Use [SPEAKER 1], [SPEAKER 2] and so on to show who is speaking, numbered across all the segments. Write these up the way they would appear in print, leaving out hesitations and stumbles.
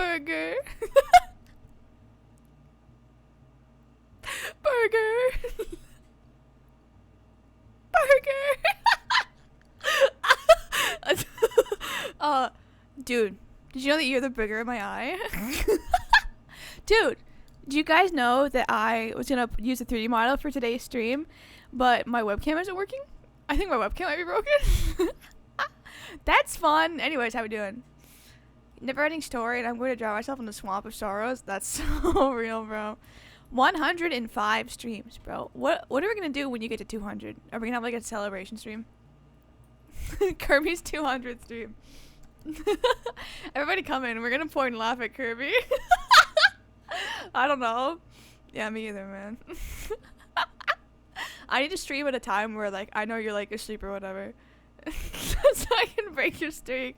[SPEAKER 1] Burger. Burger. Burger. Dude, did you know that you're the burger in my eye? Dude, do you guys know that I was gonna use a 3D model for today's stream, but my webcam isn't working? I think my webcam might be broken. That's fun. Anyways, how we doing? Never ending story, and I'm going to drown myself in the swamp of sorrows. That's so real, bro. 105 streams, bro. What are we gonna do when you get to 200? Are we gonna have like a celebration stream? Kirby's 200th stream. Everybody come in. We're gonna point and laugh at Kirby. I don't know. Yeah, me either, man. I need to stream at a time where like I know you're like asleep or whatever. So I can break your streak.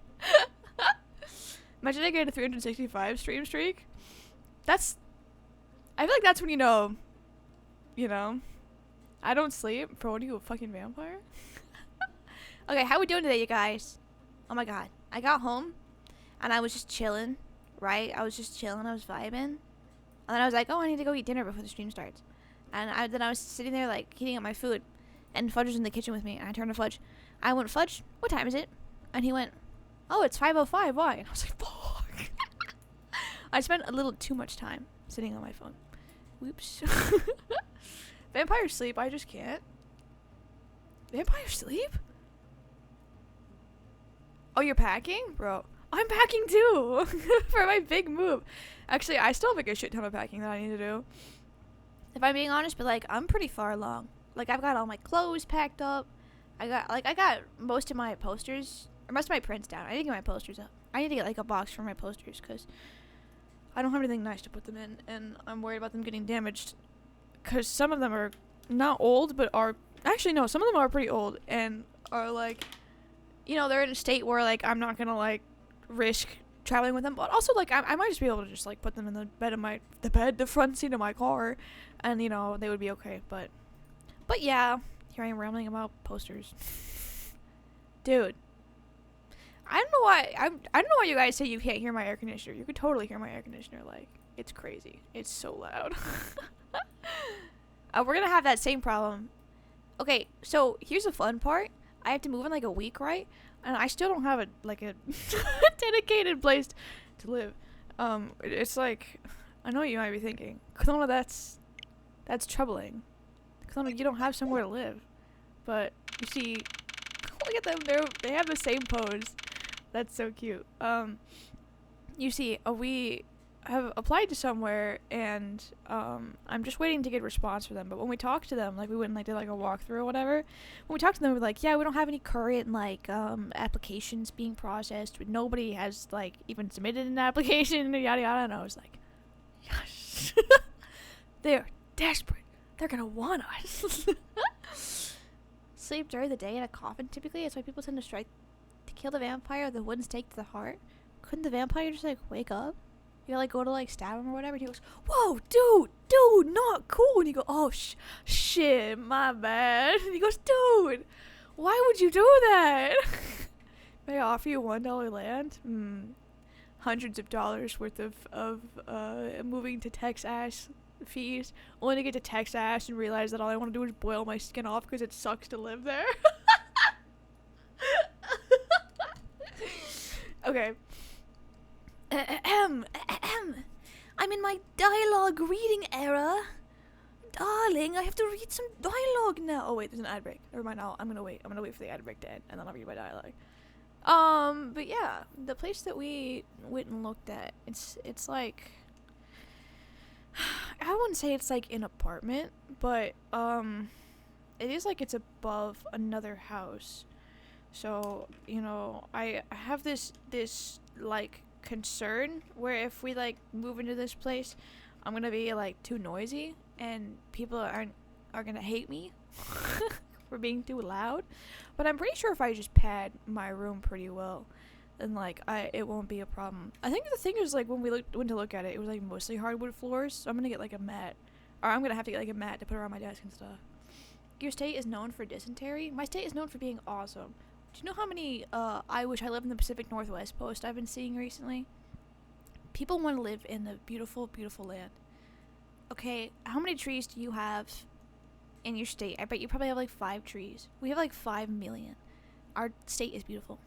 [SPEAKER 1] Imagine I get a 365 stream streak. I feel like that's when you know. I don't sleep. Bro, what are you, a fucking vampire? Okay, how we doing today, you guys? Oh my god. I got home, and I was just chilling, right? I was just chilling. I was vibing. And then I was like, oh, I need to go eat dinner before the stream starts. And then I was sitting there, like, heating up my food, and Fudge was in the kitchen with me, and I turned to Fudge. I went, Fudge, what time is it? And he went, oh, it's 5:05. Why? And I was like, fuck. I spent a little too much time sitting on my phone. Whoops. Vampire sleep, I just can't. Vampire sleep? Oh, you're packing? Bro, I'm packing too. For my big move. Actually, I still have like a shit ton of packing that I need to do. If I'm being honest, but like, I'm pretty far along. Like, I've got all my clothes packed up. I got most of my posters, or most of my prints down. I need to get my posters up. I need to get like a box for my posters, because I don't have anything nice to put them in, and I'm worried about them getting damaged. Because some of them are not old, but are, actually no, some of them are pretty old, and are like, they're in a state where, like, I'm not gonna, like, risk traveling with them. But also, like, I might just be able to just, like, put them in the front seat of my car. And, they would be okay. But yeah, here I am rambling about posters. Dude. I don't know why you guys say you can't hear my air conditioner. You could totally hear my air conditioner. Like, it's crazy. It's so loud. We're gonna have that same problem. Okay, so here's the fun part. I have to move in like a week, right? And I still don't have a dedicated place to live. It's like, I know what you might be thinking, Kelowna, that's troubling. Kelowna, you don't have somewhere to live. But you see, look at them. They have the same pose. That's so cute. You see, we have applied to somewhere, and I'm just waiting to get a response for them. But when we talked to them, like, we went and like did like a walkthrough or whatever. When we talked to them, we were like, yeah, we don't have any current like applications being processed. Nobody has like even submitted an application, yada yada. And I was like, yes. They're desperate. They're gonna want us. Sleep during the day in a coffin typically. That's why people tend to strike to kill the vampire with a wooden stake to the heart. Couldn't the vampire just like wake up? You like go to like stab him or whatever, and he goes, "Whoa, dude, not cool." And you go, "Oh shit, my bad." And he goes, "Dude, why would you do that?" May I offer you $1 land? Hundreds of dollars worth of moving to Texas fees, only to get to Texas and realize that all I want to do is boil my skin off because it sucks to live there. Okay. I'm in my dialogue reading era. Darling, I have to read some dialogue now. Oh wait, there's an ad break. Never mind, I'm gonna wait. I'm gonna wait for the ad break to end, and then I'll read my dialogue. But yeah, the place that we went and looked at, it's like, I wouldn't say it's like an apartment, but it is like it's above another house. So, I have this like concern where if we like move into this place, I'm gonna be like too noisy and people are gonna hate me for being too loud. But I'm pretty sure if I just pad my room pretty well, then like it won't be a problem. I think the thing is, like, when we went to look at it, it was like mostly hardwood floors, so I'm gonna get like a mat, or I'm gonna have to get like a mat to put around my desk and stuff. Your state is known for dysentery. My state is known for being awesome. Do you know how many I wish I lived in the Pacific Northwest posts I've been seeing recently? people want to live in a beautiful, beautiful land. Okay, how many trees do you have in your state? I bet you probably have like 5 trees. We have like 5 million. Our state is beautiful.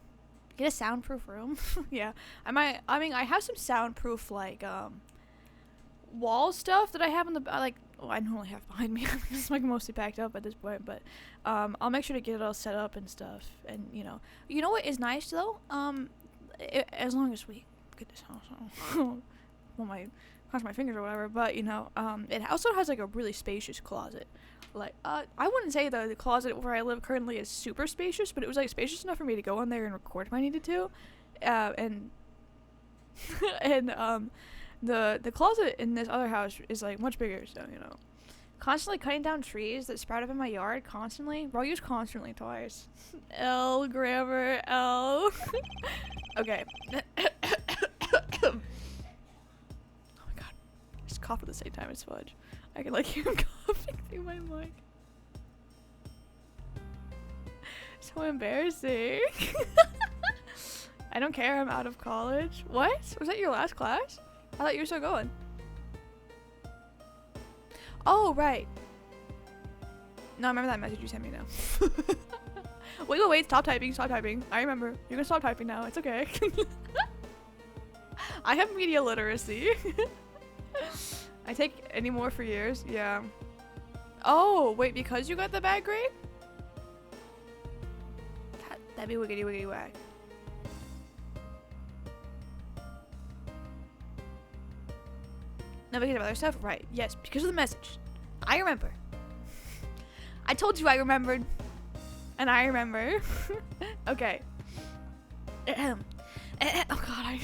[SPEAKER 1] Get a soundproof room. Yeah. I have some soundproof like wall stuff that I have in the like I normally have behind me. It's like mostly packed up at this point, but I'll make sure to get it all set up and stuff. And you know what is nice though? As long as we get this house, well, cross my fingers or whatever. But it also has like a really spacious closet. Like I wouldn't say the closet where I live currently is super spacious, but it was like spacious enough for me to go in there and record if I needed to, and the closet in this other house is like much bigger. So constantly cutting down trees that sprout up in my yard constantly. Bro, I use constantly twice. L grammar L. Okay. Oh my god, I just coughed at the same time as Fudge. I can like hear him coughing through my mic. So embarrassing. I don't care, I'm out of college. What? Was that your last class? I thought you were still going. Oh, right. No, I remember that message you sent me now. Wait, stop typing. I remember. You're gonna stop typing now, it's okay. I have media literacy. I take any more for years, yeah. Oh, wait, because you got the bad grade? That'd be wiggity wiggity wag. No, because of other stuff? Right, yes, because of the message. I remember. I told you I remembered. And I remember. Okay. Oh god, I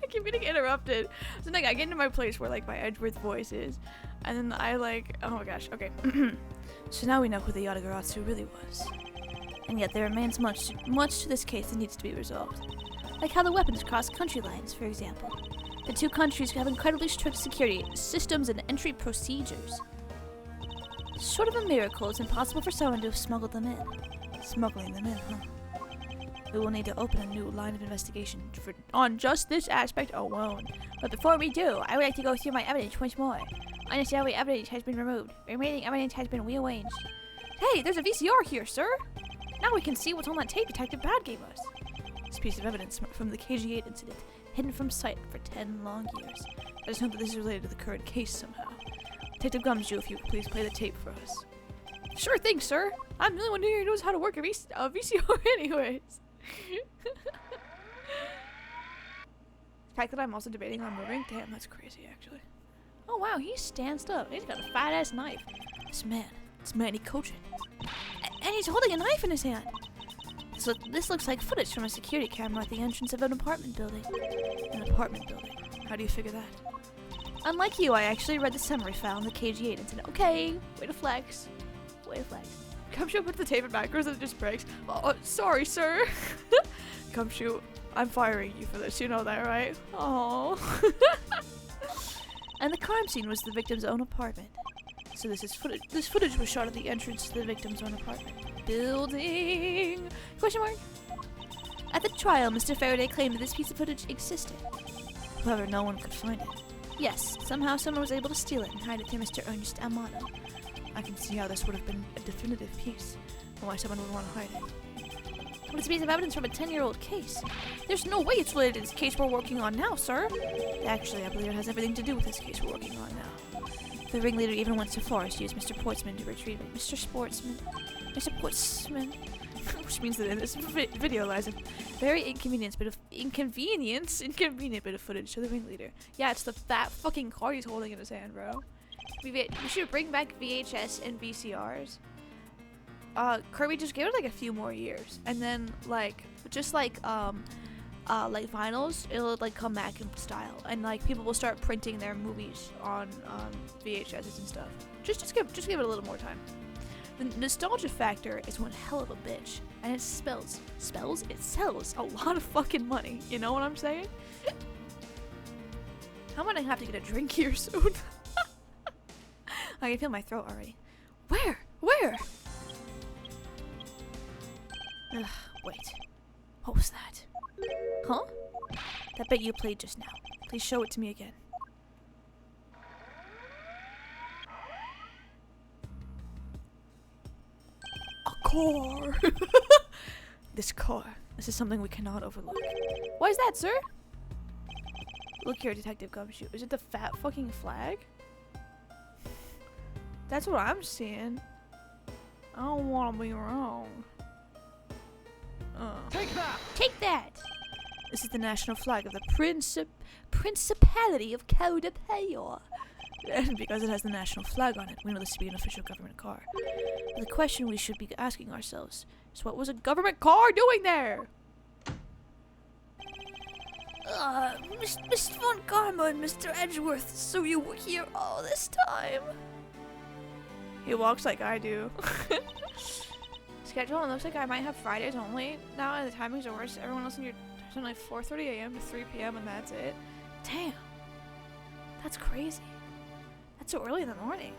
[SPEAKER 1] keep getting interrupted. So like I get into my place where like my Edgeworth voice is, and then I like, oh my gosh, okay. So now we know who the Yatagarasu really was. And yet there remains much to this case that needs to be resolved. Like how the weapons cross country lines, for example. The two countries have incredibly strict security systems and entry procedures. Short of a miracle, it's impossible for someone to have smuggled them in. Smuggling them in, huh? We will need to open a new line of investigation on just this aspect alone. But before we do, I would like to go through my evidence once more. Unnecessary evidence has been removed. Remaining evidence has been rearranged. Hey, there's a VCR here, sir! Now we can see what's on that tape Detective Bad gave us. This piece of evidence from the KG8 incident, hidden from sight for 10 long years. I just hope that this is related to the current case somehow. Detective Gumshoe, if you could please play the tape for us. Sure thing, sir! I'm the only one here who knows how to work a VCR anyways. The fact that I'm also debating on moving, damn, that's crazy actually. Oh wow, he stands up. He's got a fat ass knife. This man, he coaching. And he's holding a knife in his hand. This looks like footage from a security camera at the entrance of an apartment building. An apartment building. How do you figure that? Unlike you, I actually read the summary file in the KG8 incident. Okay, way to flex. Gumshoe puts the tape in backwards and it just breaks. Oh, sorry, sir. Gumshoe, I'm firing you for this. You know that, right? Oh. And the crime scene was the victim's own apartment. So this footage was shot at the entrance to the victim's own apartment. Building? Question mark? At the trial, Mr. Faraday claimed that this piece of footage existed. However, no one could find it. Yes, somehow someone was able to steal it and hide it to Mr. Ernest Amano. I can see how this would have been a definitive piece, and why someone would want to hide it. But it's a piece of evidence from a 10-year-old case. There's no way it's related to this case we're working on now, sir. Actually, I believe it has everything to do with this case we're working on now. The ringleader even went so far as to use Mr. Portsman to retrieve it. Mr. Portsman. Which means that in this video lies a very inconvenient bit of footage to the ringleader. Yeah, it's that fucking card he's holding in his hand, bro. We should bring back VHS and VCRs. Kirby just gave it like a few more years, and then like vinyls, it'll like come back in style, and like people will start printing their movies on VHSs and stuff. Just give it a little more time. The nostalgia factor is one hell of a bitch, and it sells a lot of fucking money. You know what I'm saying? I'm gonna have to get a drink here soon. I can feel my throat already. Where? Ugh, wait. What was that? Huh? That bit you played just now. Please show it to me again. A car! This car. This is something we cannot overlook. What is that, sir? Look here, Detective Gumshoe. Is it the fat fucking flag? That's what I'm seeing. I don't want to be wrong.
[SPEAKER 2] Take that!
[SPEAKER 1] Take that! This is the national flag of the Principality of Codapayor. And because it has the national flag on it, we know this to be an official government car. But the question we should be asking ourselves is, what was a government car doing there? Mr. Von Karma and Mr. Edgeworth, so you were here all this time? He walks like I do. Schedule, it looks like I might have Fridays only now, and the timings are worse. Everyone else in your from like 4:30 a.m. to 3 p.m. and that's it. Damn, that's crazy. That's so early in the morning.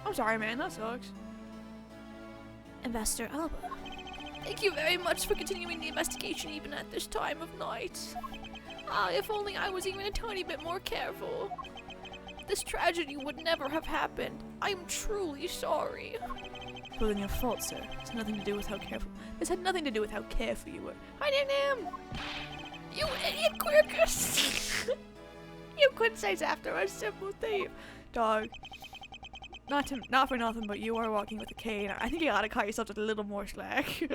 [SPEAKER 1] I'm sorry, man. That sucks. Ambassador Alba, thank you very much for continuing the investigation even at this time of night. Ah, if only I was even a tiny bit more careful. This tragedy would never have happened. I am truly sorry. Well, then your fault, sir. It's nothing to do with how careful. This had nothing to do with how careful you were. I didn't am. You idiot, Quirkus! You couldn't say after a simple thief, dog. Not for nothing, but you are walking with a cane. I think you gotta cut yourself a little more slack.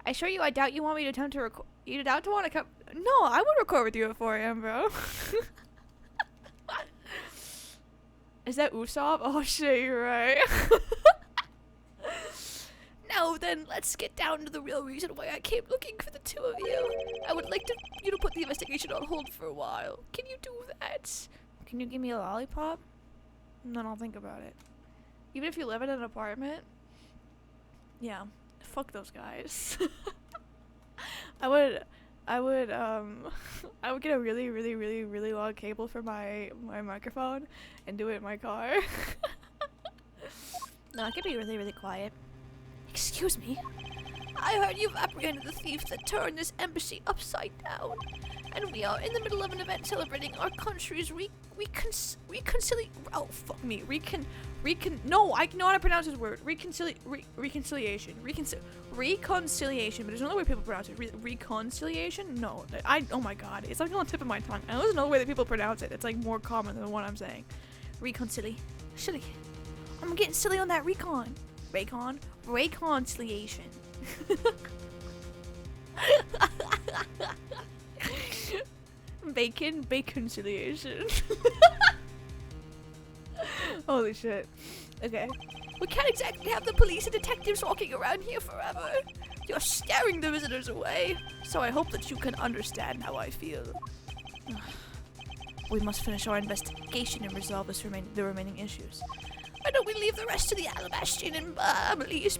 [SPEAKER 1] I assure you, I doubt you want me to attempt to record. You doubt to want to come? No, I would record with you at 4 a.m., bro. Is that Usopp? Oh shit, you're right. Now then, let's get down to the real reason why I came looking for the two of you. I would like you to put the investigation on hold for a while. Can you do that? Can you give me a lollipop? And then I'll think about it. Even if you live in an apartment? Yeah. Fuck those guys. I would get a really long cable for my microphone and do it in my car. No, it could be really quiet. Excuse me. I heard you've apprehended the thieves that turned this embassy upside down, and we are in the middle of an event celebrating our country's no, I know how to pronounce this word. Reconciliation. Reconciliation, but there's another way people pronounce it. Reconciliation? No, oh my god, it's like on the tip of my tongue. I know there's another way that people pronounce it. It's like more common than the one I'm saying. Silly. I'm getting silly on that reconciliation. Baconciliation. Holy shit. Okay. We can't exactly have the police and detectives walking around here forever. You're scaring the visitors away, so I hope that you can understand how I feel. We must finish our investigation and resolve the remaining issues. Why don't we leave the rest to the Alabastian and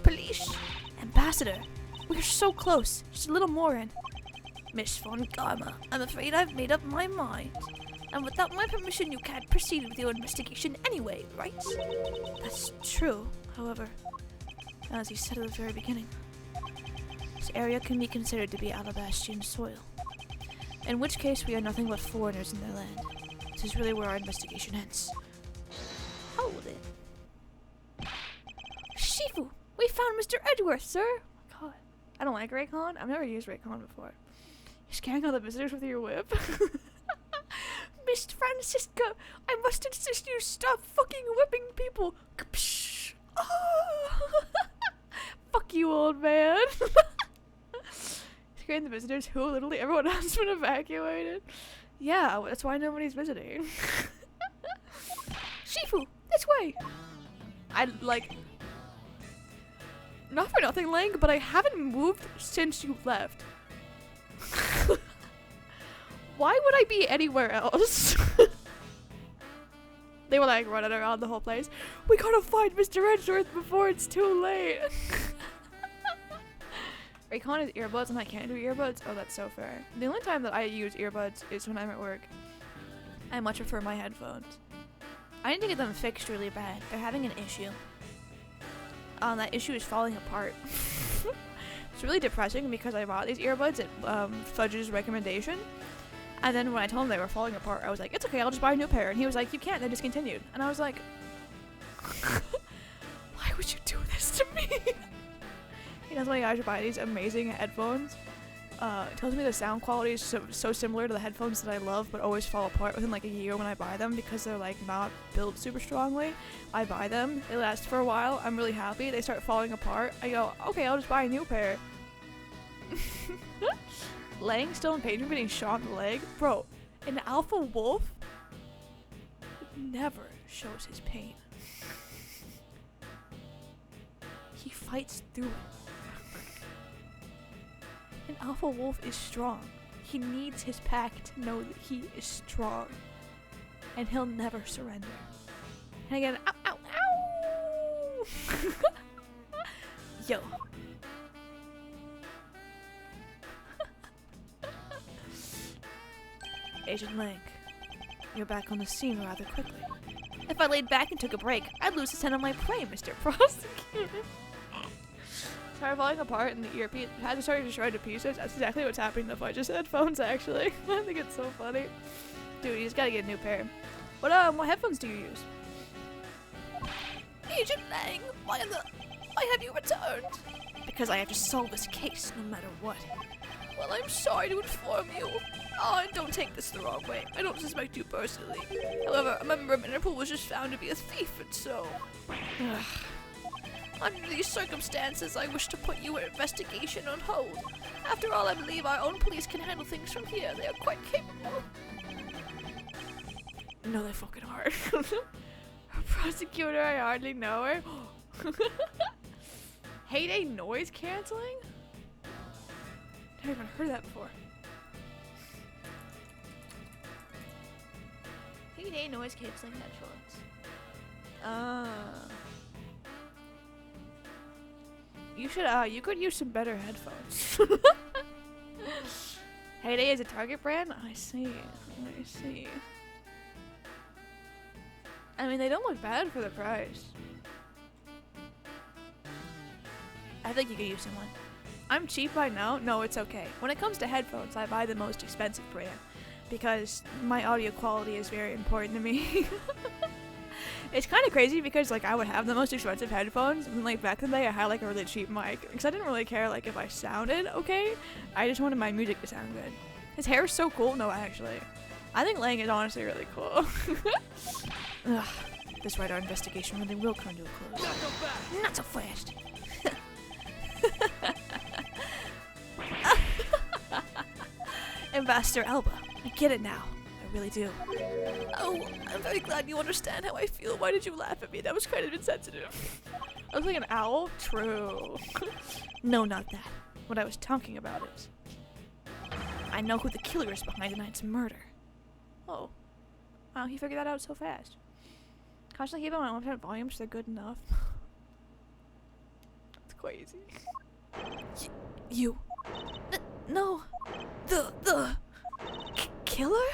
[SPEAKER 1] police? Ambassador, we're so close. Just a little more in. Miss Von Karma, I'm afraid I've made up my mind. And without my permission, you can't proceed with your investigation anyway, right? That's true. However, as you said at the very beginning, this area can be considered to be Alabastian soil. In which case, we are nothing but foreigners in their land. This is really where our investigation ends. Hold it. Shifu, we found Mr. Edgeworth, sir. Oh my god. I don't like Raycon. I've never used Raycon before. You're scaring all the visitors with your whip? Miss Francisca, I must insist you stop fucking whipping people. Oh. Fuck you, old man. Scaring the visitors who literally everyone else has been evacuated. Yeah, that's why nobody's visiting. Shifu, this way. I like, not for nothing, Lang, but I haven't moved since you left. Why would I be anywhere else? They were like running around the whole place. We gotta find Mr. Edgeworth before it's too late. Raycon is earbuds and I can't do earbuds? Oh, that's so fair. The only time that I use earbuds is when I'm at work. I much prefer my headphones. I need to get them fixed really bad. They're having an issue. That issue is falling apart. It's really depressing because I bought these earbuds at Fudge's recommendation. And then when I told him they were falling apart, I was like, it's okay, I'll just buy a new pair. And he was like, you can't, they're discontinued. And I was like, why would you do this to me? He tells me I should buy these amazing headphones. Tells me the sound quality is so similar to the headphones that I love, but always fall apart within like a year when I buy them because they're like not built super strongly. I buy them, they last for a while, I'm really happy, they start falling apart. I go, okay, I'll just buy a new pair. Lang still in pain from getting shot in the leg? Bro, an alpha wolf never shows his pain. He fights through it. An alpha wolf is strong. He needs his pack to know that he is strong. And he'll never surrender. And again, ow, ow, ow! Yo. Agent Lang, you're back on the scene rather quickly. If I laid back and took a break, I'd lose the scent of my prey, Mr. Prosecutor. Started falling apart and the earpiece had to start to shred to pieces. That's exactly what's happening to Fudge's headphones, actually. I think it's so funny. Dude, you just gotta get a new pair. What headphones do you use? Agent Lang, why have you returned? Because I have to solve this case no matter what. Well, I'm sorry to inform you. Oh, and don't take this the wrong way. I don't suspect you personally. However, a member of Interpol was just found to be a thief, and so... Under these circumstances, I wish to put your investigation on hold. After all, I believe our own police can handle things from here. They are quite capable. No, they fucking aren't. A prosecutor, I hardly know her. Heyday noise canceling? Never even heard that before. Heyday noise canceling headphones. You could use some better headphones. Heyday is a Target brand? I see. I mean, they don't look bad for the price. I think you could use someone. I'm cheap right now. No, it's okay. When it comes to headphones, I buy the most expensive brand because my audio quality is very important to me. It's kind of crazy because like I would have the most expensive headphones and like back in the day I had like a really cheap mic because I didn't really care like if I sounded okay. I just wanted my music to sound good. His hair is so cool. No, actually, I think Lang is honestly really cool. Ugh, this radar investigation really will come to a close. Not so fast. Ambassador Elba, I get it now. I really do. Oh, I'm very glad you understand how I feel. Why did you laugh at me? That was kind of insensitive. I was like an owl? True. No, not that. What I was talking about is... I know who the killer is behind tonight's murder. Oh. Wow, he figured that out so fast. Constantly keep them on 1% volume so they're good enough. That's crazy. You... No. The... killer?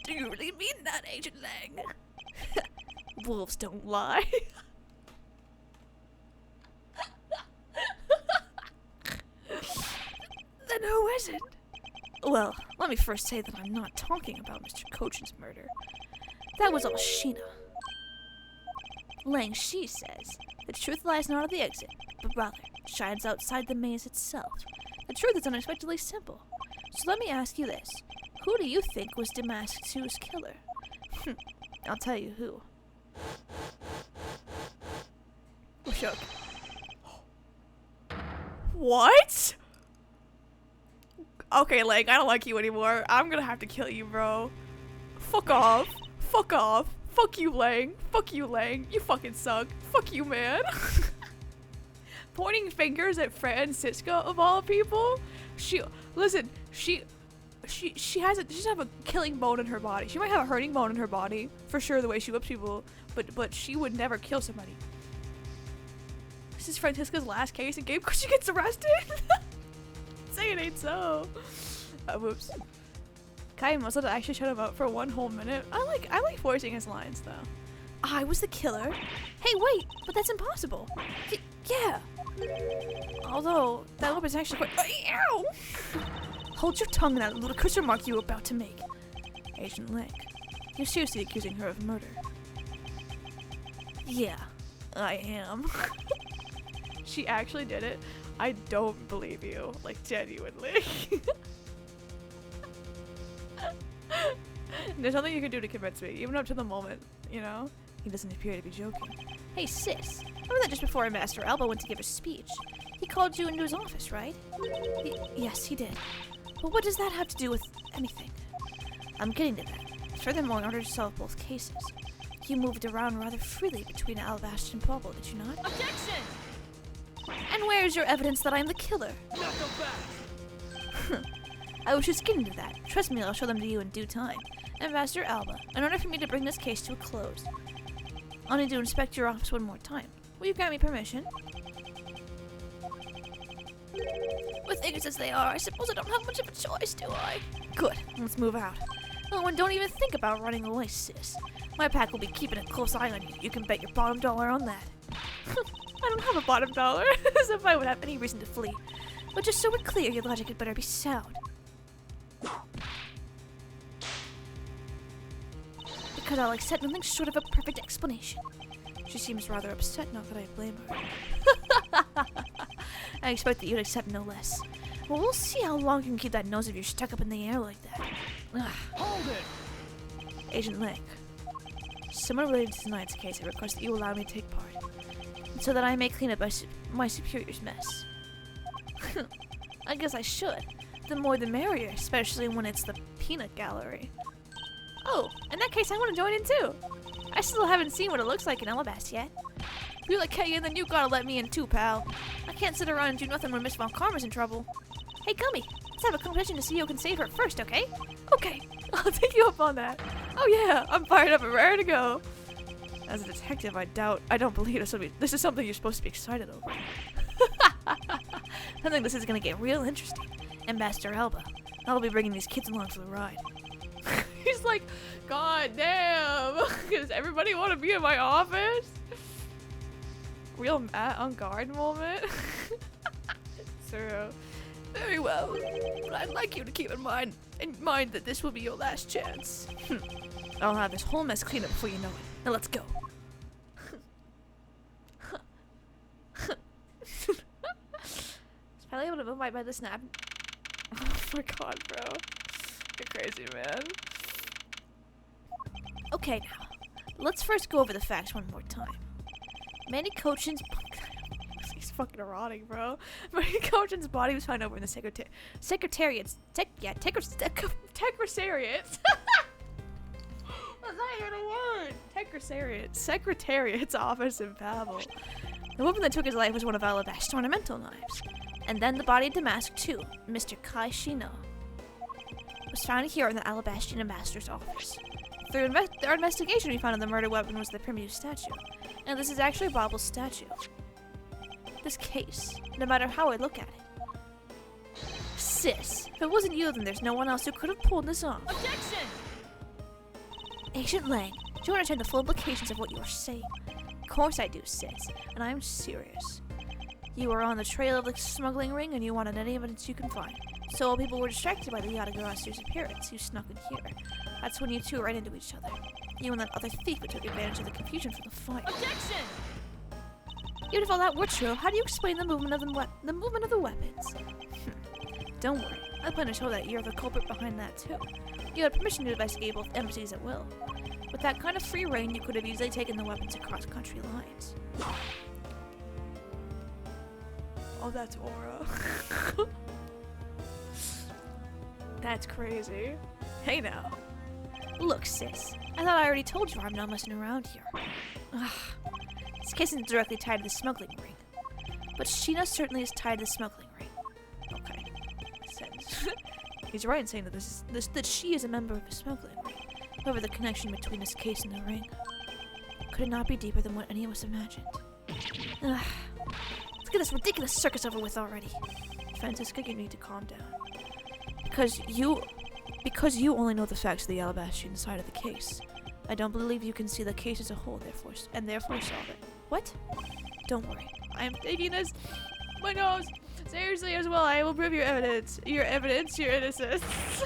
[SPEAKER 1] Do you really mean that, Agent Lang? Wolves don't lie. Then who is it? Well, let me first say that I'm not talking about Mr. Cochin's murder. That was all Sheena. Lang Shi says the truth lies not at the exit, but rather shines outside the maze itself. The truth is unexpectedly simple. So let me ask you this. Who do you think was Damask 2's killer? I'll tell you who. We're shook. What? Okay, Lang, I don't like you anymore. I'm gonna have to kill you, bro. Fuck off. Fuck off. Fuck you, Lang. Fuck you, Lang. You fucking suck. Fuck you, man. Pointing fingers at Francisca of all people? She has she doesn't have a killing bone in her body. She might have a hurting bone in her body, for sure, the way she whips people, but she would never kill somebody. This is Francisca's last case in game because she gets arrested? Say it ain't so. Whoops. Kai must have actually shut him up for 1 whole minute. I like voicing his lines though. I was the killer. Hey, wait, but that's impossible. Yeah, Although, that loop is actually quite— Ow! Hold your tongue in that ludicrous remark you were about to make. Agent Lake, you're seriously accusing her of murder? Yeah, I am. She actually did it? I don't believe you. Like, genuinely. There's nothing you can do to convince me, even up to the moment, you know? He doesn't appear to be joking. Hey, sis. Remember that just before Master Alba went to give a speech? He called you into his office, right? Yes, he did. But what does that have to do with anything? I'm getting to that. Furthermore, in order to solve both cases, you moved around rather freely between Alabaster and Bauble, did you not?
[SPEAKER 2] Objection!
[SPEAKER 1] And where is your evidence that I'm the killer?
[SPEAKER 2] Knuckle back!
[SPEAKER 1] I was just getting to that. Trust me, I'll show them to you in due time. And Master Alba, in order for me to bring this case to a close, I'll need to inspect your office one more time. Will you grant me permission? With ignorant as they are, I suppose I don't have much of a choice, do I? Good, let's move out. Oh, and don't even think about running away, sis. My pack will be keeping a close eye on you. You can bet your bottom dollar on that. I don't have a bottom dollar, as if I would have any reason to flee. But just so we're clear, your logic had better be sound. Because I'll accept nothing short of a perfect explanation. She seems rather upset, not that I blame her. I expect that you'd accept no less. Well, we'll see how long you can keep that nose of yours stuck up in the air like that. Ugh.
[SPEAKER 2] Hold it!
[SPEAKER 1] Agent Lake, someone related to tonight's case, I request that you allow me to take part, so that I may clean up my superior's mess. I guess I should. The more the merrier, especially when it's the peanut gallery. Oh, in that case I want to join in too. I still haven't seen what it looks like in Elabast yet. If you let Kay in, then you gotta let me in too, pal. I can't sit around and do nothing when Miss Von Karma's in trouble. Hey, Gummy, let's have a competition to see who can save her first, okay? Okay, I'll take you up on that. Oh yeah, I'm fired up and ready to go. As a detective, I don't believe this is something you're supposed to be excited over. I think this is gonna get real interesting. And Master Alba, I'll be bringing these kids along for the ride. He's like, God damn, does everybody want to be in my office? Real Matt on guard moment. True. Very well, but I'd like you to keep in mind that this will be your last chance. I'll have this whole mess cleaned up before you know it. Now let's go. Is Pally able to move by the snap? Oh my god, bro. You're crazy, man. Okay, now, let's first go over the facts one more time. Manny Cochin's... He's fucking erotic, bro. Manny Cochin's body was found over in the Secretariat's... Secretariat's... That's not even a word! Secretariat's office in Pavel. The woman that took his life was one of Alabast's ornamental knives. And then the body of Damask, too, Mr. Kai Shino, was found here in the Alabastian ambassador's office. Through our investigation, we found that the murder weapon was the Primeuse statue. And this is actually Bauble's statue. This case, no matter how I look at it. Sis, if it wasn't you, then there's no one else who could have pulled this off.
[SPEAKER 2] Objection!
[SPEAKER 1] Agent Lang, do you understand the full implications of what you are saying? Of course I do, sis, and I'm serious. You were on the trail of the smuggling ring and you wanted any evidence you can find. So while people were distracted by the Yatagara's appearance, you snuck in here. That's when you two ran into each other. You and that other thief who took advantage of the confusion from the fight.
[SPEAKER 2] Objection!
[SPEAKER 1] Even if all that were true, how do you explain the movement of the weapons? Don't worry, I plan to show that you're the culprit behind that too. You had permission to investigate both embassies at will. With that kind of free reign, you could have easily taken the weapons across country lines. Oh, that's Aura. That's crazy. Hey now. Look, sis. I thought I already told you I'm not messing around here. Ugh. This case isn't directly tied to the smuggling ring. But Sheena certainly is tied to the smuggling ring. Okay. He's right in saying that that she is a member of the smuggling ring. However, the connection between this case and the ring could it not be deeper than what any of us imagined. Ugh. Let's get this ridiculous circus over with already. Francisca, you need to calm down. Because you only know the facts of the Alabastian side of the case. I don't believe you can see the case as a whole, therefore solve it. What? Don't worry. I am taking this My nose! Seriously as well, I will prove your evidence. Your innocence.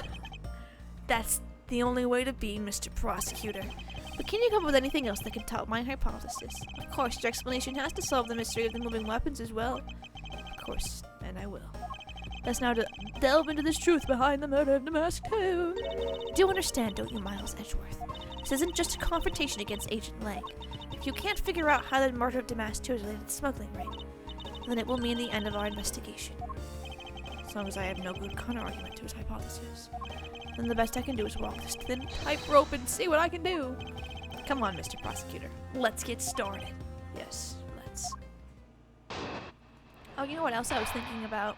[SPEAKER 1] That's the only way to be, Mr. Prosecutor. But can you come up with anything else that can top my hypothesis? Of course, your explanation has to solve the mystery of the moving weapons as well. Of course, and I will. Let's now delve into this truth behind the murder of Damask 2. Do you understand, don't you, Miles Edgeworth? This isn't just a confrontation against Agent Lang. If you can't figure out how the murder of Damask 2 is related to the smuggling ring, then it will mean the end of our investigation. As long as I have no good counter-argument to his hypothesis, then the best I can do is walk this thin tightrope and see what I can do. Come on, Mr. Prosecutor. Let's get started. Yes, let's. Oh, you know what else I was thinking about?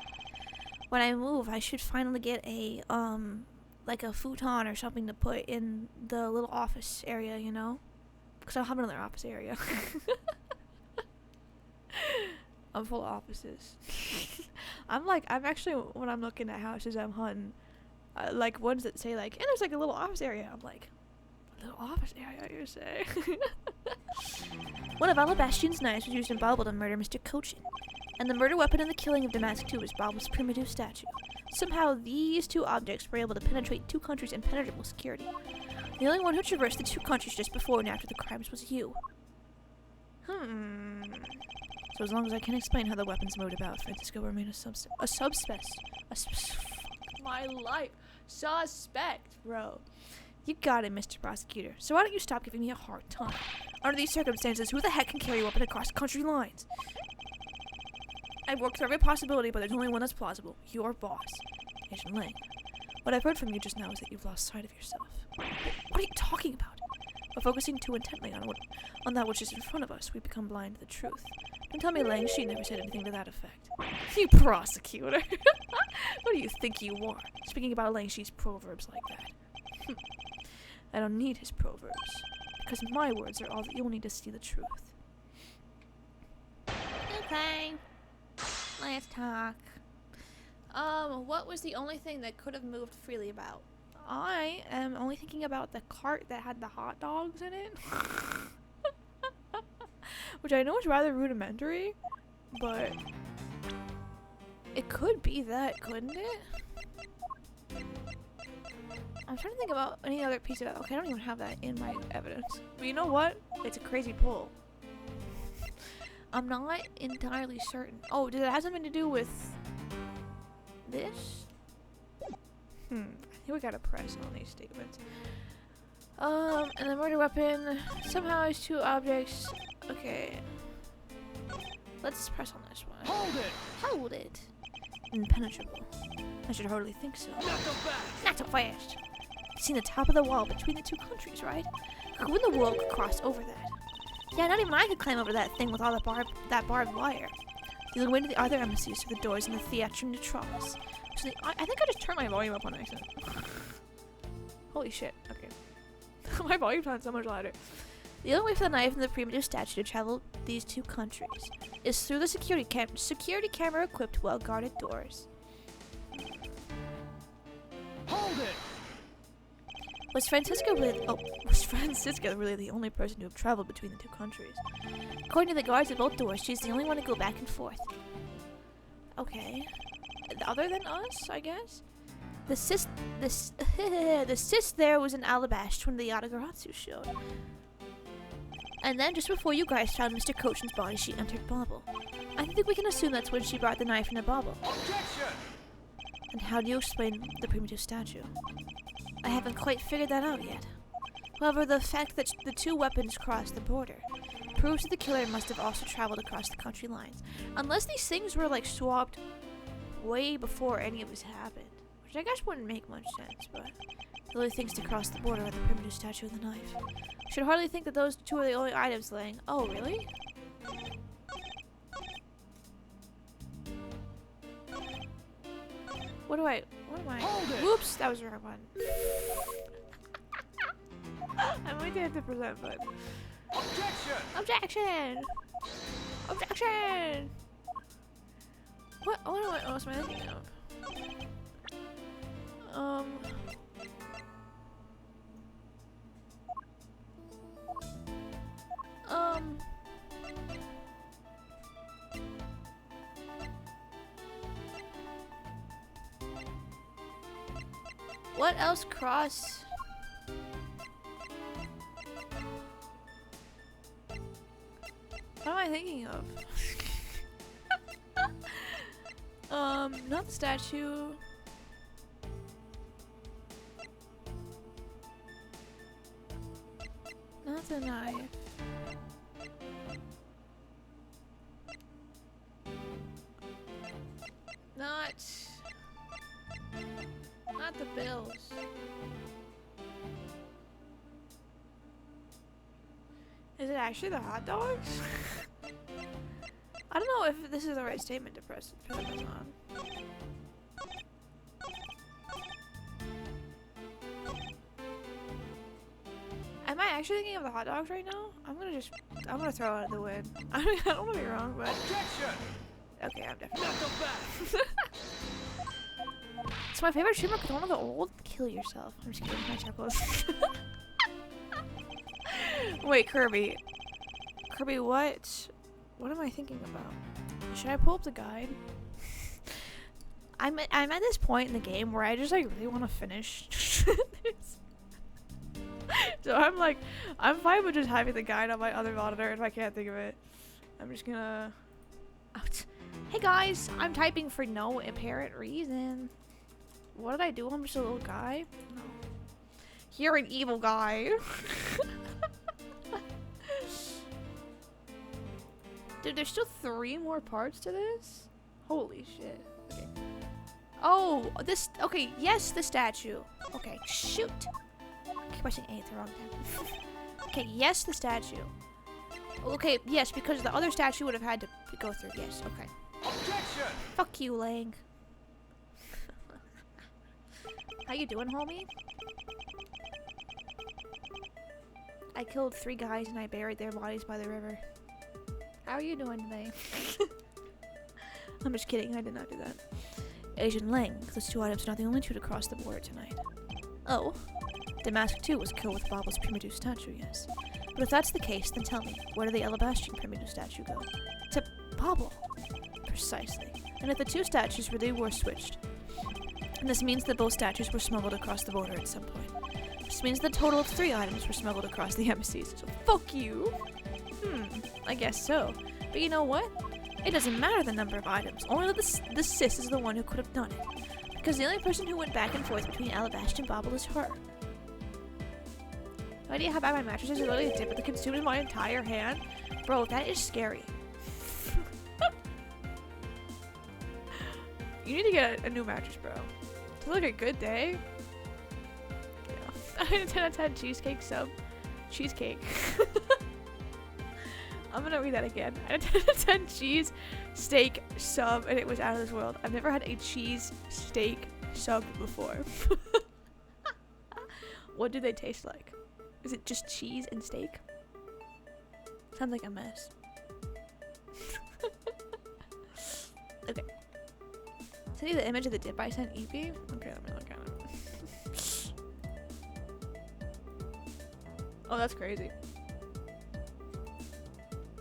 [SPEAKER 1] When I move, I should finally get a, like a futon or something to put in the little office area, you know? Because I don't have another office area. I'm full of offices. I'm actually, when I'm looking at houses, I'm hunting, like, ones that say, like, and there's, like, a little office area. I'm like, a little office area, you say? One of Alabastian's knives was used in Bauble to murder Mr. Cochin. And the murder weapon in the killing of Damask 2 was Bauble's primitive statue. Somehow, these two objects were able to penetrate two countries' impenetrable security. The only one who traversed the two countries just before and after the crimes was you. So as long as I can explain how the weapons moved about, Francisco will remain a suspect, my life. Suspect, bro. You got it, Mr. Prosecutor. So why don't you stop giving me a hard time? Under these circumstances, who the heck can carry a weapon across country lines? I've worked through every possibility, but there's only one that's plausible. Your boss, Agent Lang. What I've heard from you just now is that you've lost sight of yourself. What are you talking about? By focusing too intently on that which is in front of us, we become blind to the truth. Don't tell me Lang Shi never said anything to that effect. You prosecutor! What do you think you are? Speaking about Lang Shi's proverbs like that. I don't need his proverbs, because my words are all that you'll need to see the truth. Okay. Let's talk. What was the only thing that could have moved freely about? I am only thinking about the cart that had the hot dogs in it. Which I know is rather rudimentary, but it could be that, couldn't it? I'm trying to think about any other piece of it. Okay, I don't even have that in my evidence. But you know what? It's a crazy pull. I'm not entirely certain. Oh, did it have something to do with this? I think we gotta press on these statements. And the murder weapon somehow has two objects. Okay. Let's press on this one.
[SPEAKER 2] Hold it!
[SPEAKER 1] Hold it. Impenetrable. I should hardly think so.
[SPEAKER 2] Not so fast!
[SPEAKER 1] Not so fast. You've seen the top of the wall between the two countries, right? Who in the world could cross over that? Yeah, not even I could climb over that thing with all that barbed wire. The only way to the other embassies through the doors in the Theatre Neutralis. So I think I just turned my volume up on accident. Holy shit. Okay. My volume sounds so much louder. The only way for the knife and the primitive statue to travel these two countries is through the security camera equipped well-guarded doors.
[SPEAKER 2] Hold it!
[SPEAKER 1] Was Francisco really the only person to have traveled between the two countries? According to the guards at both doors, she's the only one to go back and forth. Okay. Other than us, I guess? The cyst there was in Alabash when the Yatagarasu showed. And then, just before you guys found Mr. Cochin's body, she entered Bauble. I think we can assume that's when she brought the knife into Bauble.
[SPEAKER 2] Objection!
[SPEAKER 1] And how do you explain the primitive statue? I haven't quite figured that out yet. However, the fact that the two weapons crossed the border proves that the killer must have also traveled across the country lines. Unless these things were, like, swapped way before any of this happened. Which I guess wouldn't make much sense, but the only things to cross the border are the primitive statue and the knife. Should hardly think that those two are the only items laying. Oh, really? What am I? Whoops, that was the wrong one. I might hit the percent button.
[SPEAKER 2] Objection!
[SPEAKER 1] Objection! Objection! What else am I thinking of? What else cross? What am I thinking of? Not the statue. Not the knife. Not the bills. Is it actually the hot dogs? I don't know if this is the right statement to press this on. Am I actually thinking of the hot dogs right now? I'm gonna throw out the win. I mean, I don't want to be wrong, but
[SPEAKER 2] Objection!
[SPEAKER 1] okay, I'm definitely.
[SPEAKER 2] Knuckle back!
[SPEAKER 1] It's my favorite streamer because one of the old. Kill yourself. I'm just kidding. My chuckles. Wait, Kirby. Kirby, what? What am I thinking about? Should I pull up the guide? I'm at this point in the game where I just like really want to finish. So I'm fine with just having the guide on my other monitor if I can't think of it. I'm just gonna. Hey guys, I'm typing for no apparent reason. What did I do? I'm just a little guy. No. You're an evil guy. Dude, there's still 3 more parts to this? Holy shit. Okay. Oh, this. Okay, yes, the statue. Okay, shoot. I keep pressing A at the wrong time. Okay, yes, the statue. Okay, yes, because the other statue would have had to go through. Yes, okay.
[SPEAKER 2] Objection!
[SPEAKER 1] Fuck you, Lang. How you doing, homie? I killed 3 guys and I buried their bodies by the river. How are you doing today? I'm just kidding, I did not do that. Asian Lang, those 2 items are not the only 2 to cross the border tonight. Oh. Damask too was killed with Bobble's Primitive statue, yes. But if that's the case, then tell me, where did the Alabastrian Primitive statue go? To Bobble. Precisely. And if the 2 statues really were switched, and this means that both statues were smuggled across the border at some point. This means the total of 3 items were smuggled across the embassies. So fuck you! I guess so. But you know what? It doesn't matter the number of items, only that the sis is the one who could have done it. Because the only person who went back and forth between Alabaster and Bobble is her. No idea how bad my mattress is. Literally a dip that consumed my entire hand. Bro, that is scary. You need to get a new mattress, bro. To look a good day. Yeah. 10 out of 10 cheesecake sub. Cheesecake. I'm gonna read that again. 10 out of 10 cheese steak sub, and it was out of this world. I've never had a cheese steak sub before. What do they taste like? Is it just cheese and steak? Sounds like a mess. Okay. Send you the image of the dip I sent Evie? Okay, let me look at it. Oh, that's crazy.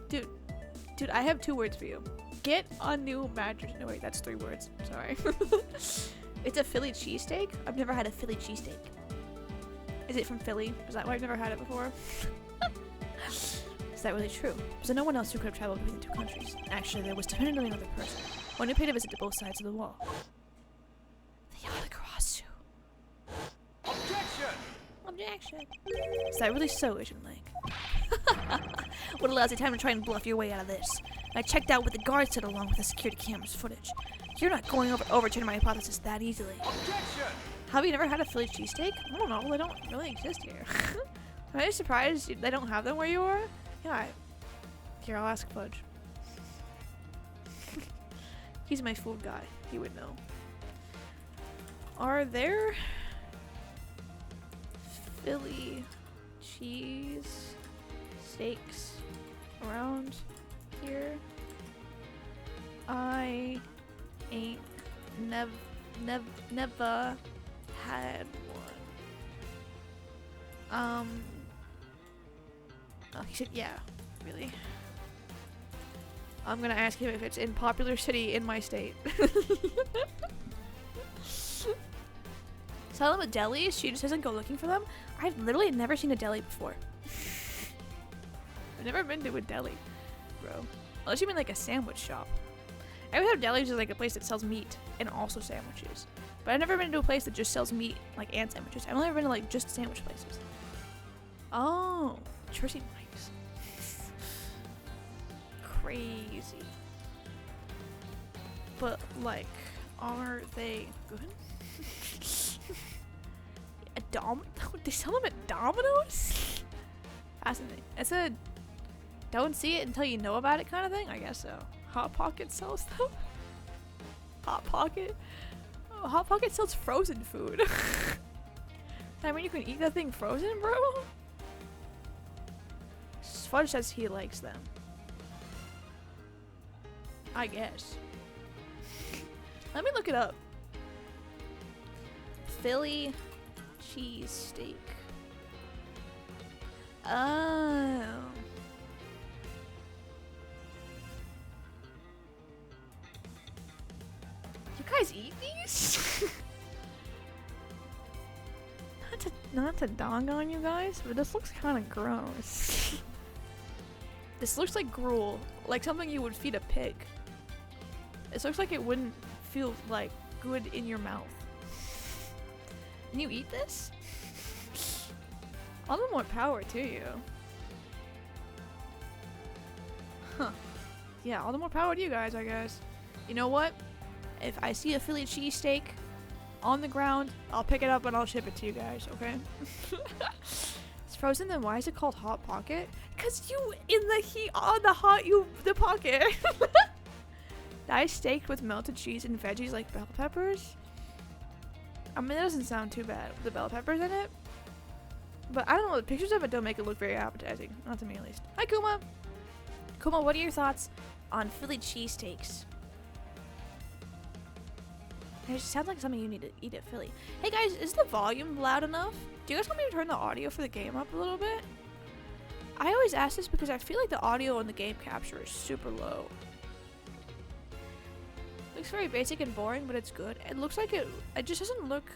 [SPEAKER 1] Dude, I have 2 words for you. Get a new mattress. No, wait, that's 3 words. Sorry. It's a Philly cheesesteak? I've never had a Philly cheesesteak. Is it from Philly? Is that why I've never had it before? Is that really true? Was there no one else who could have traveled between the 2 countries? Actually, there was definitely another person. One who paid a visit to both sides of the wall. The Yalakarasu.
[SPEAKER 2] Objection!
[SPEAKER 1] Objection. Is that really so, Asian Lang? What allows you time to try and bluff your way out of this? I checked out what the guards said along with the security camera's footage. You're not going overturning my hypothesis that easily.
[SPEAKER 2] Objection!
[SPEAKER 1] Have you never had a Philly cheesesteak? I don't know, they don't really exist here. Am I surprised they don't have them where you are? Yeah, here, I'll ask Fudge. He's my food guy. He would know. Are there Philly cheese steaks around here? I ain't never had one. Oh, he said, yeah, really. I'm gonna ask him if it's in popular city in my state. Sounds tell them a deli, she just doesn't go looking for them. I've literally never seen a deli before. I've never been to a deli, bro. Unless you mean like a sandwich shop. I always have delis as like a place that sells meat and also sandwiches. But I've never been to a place that just sells meat like and sandwiches. I've only ever been to like just sandwich places. Oh, Jersey Mike's. Crazy. But like, are they good? They sell them at Domino's? Fascinating. It's a don't see it until you know about it kind of thing. I guess so. Hot Pocket sells them. Hot Pocket? Oh, Hot Pocket sells frozen food. I mean, you can eat that thing frozen, bro? Fudge says he likes them. I guess. Let me look it up. Philly cheesesteak. Oh. You guys eat these? not to dong on you guys, but this looks kind of gross. This looks like gruel, like something you would feed a pig. This looks like it wouldn't feel like good in your mouth. Can you eat this? All the more power to you. Huh. Yeah, all the more power to you guys, I guess. You know what? If I see a Philly cheesesteak on the ground, I'll pick it up and I'll ship it to you guys, okay? It's frozen, then why is it called Hot Pocket? Cause you in the heat on the pocket. Nice steak with melted cheese and veggies like bell peppers. I mean, that doesn't sound too bad with the bell peppers in it. But I don't know, the pictures of it don't make it look very appetizing. Not to me, at least. Hi, Kuma! Kuma, what are your thoughts on Philly cheesesteaks? It just sounds like something you need to eat at Philly. Hey guys, is the volume loud enough? Do you guys want me to turn the audio for the game up a little bit? I always ask this because I feel like the audio on the game capture is super low. Looks very basic and boring, but it's good. It looks like it just doesn't look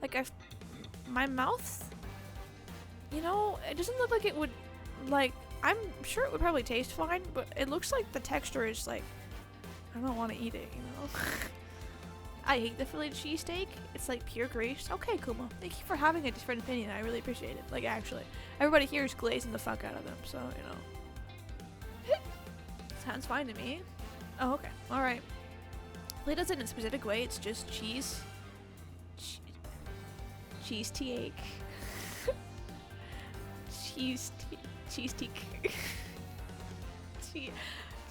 [SPEAKER 1] like my mouth, you know, it doesn't look like it would, like, I'm sure it would probably taste fine, but it looks like the texture is like, I don't want to eat it, you know? I hate the Philly cheesesteak. It's like pure grease. Okay, Kuma. Thank you for having a different opinion. I really appreciate it. Like, actually. Everybody here is glazing the fuck out of them, so, you know. Sounds fine to me. Oh, okay. Alright. Philly does it in a specific way. It's just cheese. Cheese teak. Cheese teak.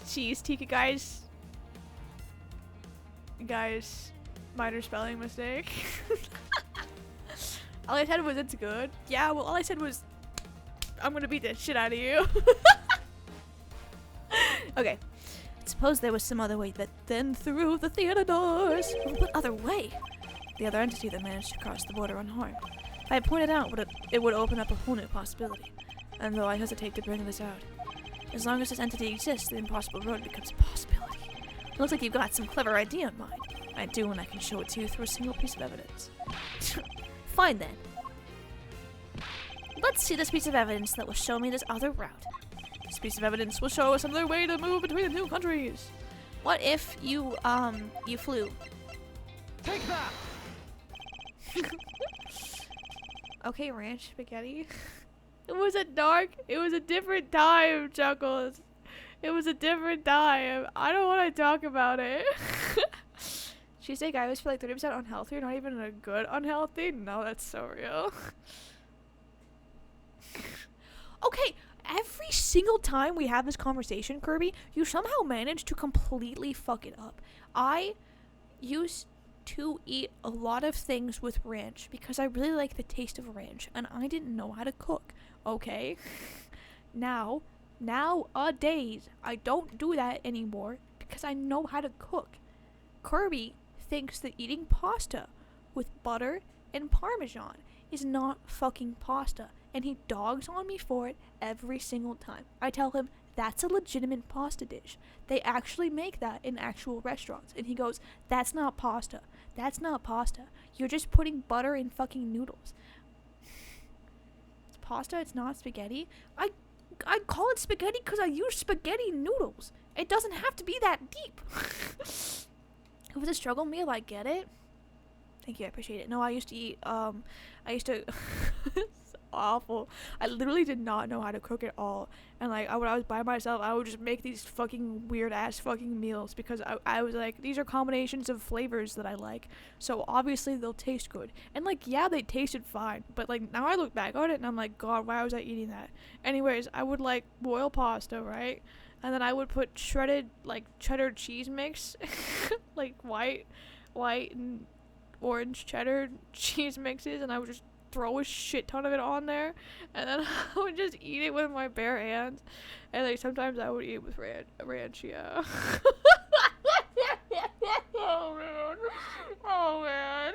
[SPEAKER 1] Cheese teak, guys. Guys. Minor spelling mistake. All I said was it's good. Yeah, well, all I said was I'm gonna beat the shit out of you. Okay. Suppose there was some other way that then through the theater doors. What other way? The other entity that managed to cross the border unharmed. If I pointed out, it would open up a whole new possibility. And though I hesitate to bring this out, as long as this entity exists, the impossible road becomes a possibility. It looks like you've got some clever idea in mind. I do, and I can show it to you through a single piece of evidence. Fine then. Let's see this piece of evidence that will show me this other route. This piece of evidence will show us another way to move between the two countries. What if you flew?
[SPEAKER 2] Take that!
[SPEAKER 1] Okay, Ranch Spaghetti. It was a different time, Chuckles. It was a different time. I don't want to talk about it. Cheesesteak, I always feel like 30% unhealthy or not even a good unhealthy. No, that's so real. Okay, every single time we have this conversation, Kirby, you somehow manage to completely fuck it up. I used to eat a lot of things with ranch because I really like the taste of ranch and I didn't know how to cook. Okay? Nowadays, I don't do that anymore because I know how to cook. Kirby thinks that eating pasta with butter and Parmesan is not fucking pasta, and he dogs on me for it every single time. I tell him that's a legitimate pasta dish. They actually make that in actual restaurants, and he goes, that's not pasta. That's not pasta. You're just putting butter in fucking noodles. It's pasta, it's not spaghetti. I call it spaghetti because I use spaghetti noodles. It doesn't have to be that deep. If it's a struggle meal, I get it. Thank you, I appreciate it. No, I used to it's awful. I literally did not know how to cook at all. And like, when I was by myself, I would just make these fucking weird ass fucking meals because I was like, these are combinations of flavors that I like. So obviously they'll taste good. And like, yeah, they tasted fine. But like, now I look back on it and I'm like, God, why was I eating that? Anyways, I would like boil pasta, right? And then I would put shredded like cheddar cheese mix, like white and orange cheddar cheese mixes, and I would just throw a shit ton of it on there, and then I would just eat it with my bare hands, and like sometimes I would eat with ranch, yeah. Oh man.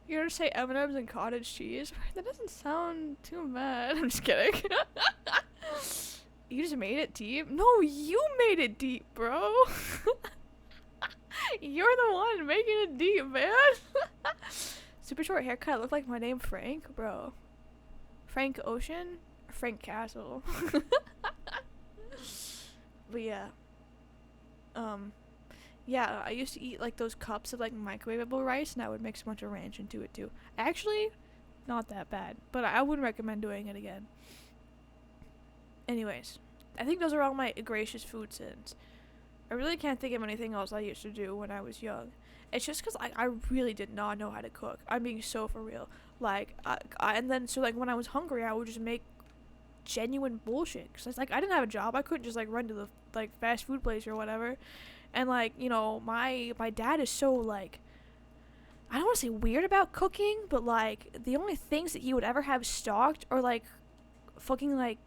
[SPEAKER 1] You're gonna say M&M's and cottage cheese? That doesn't sound too bad. I'm just kidding. You just made it deep? No, you made it deep, bro. You're the one making it deep, man. Super short haircut. Look like my name, Frank, bro. Frank Ocean or Frank Castle. But yeah. Yeah, I used to eat like those cups of like microwavable rice, and I would mix a bunch of ranch into it too. Actually, not that bad, but I wouldn't recommend doing it again. Anyways, I think those are all my egregious food sins. I really can't think of anything else I used to do when I was young. It's just because I really did not know how to cook. I'm being so for real. Like, and then, so, like, when I was hungry, I would just make genuine bullshit. Because, like, I didn't have a job. I couldn't just, like, run to the, like, fast food place or whatever. And, like, you know, my dad is so, like, I don't want to say weird about cooking, but, like, the only things that he would ever have stocked are, like, fucking, like,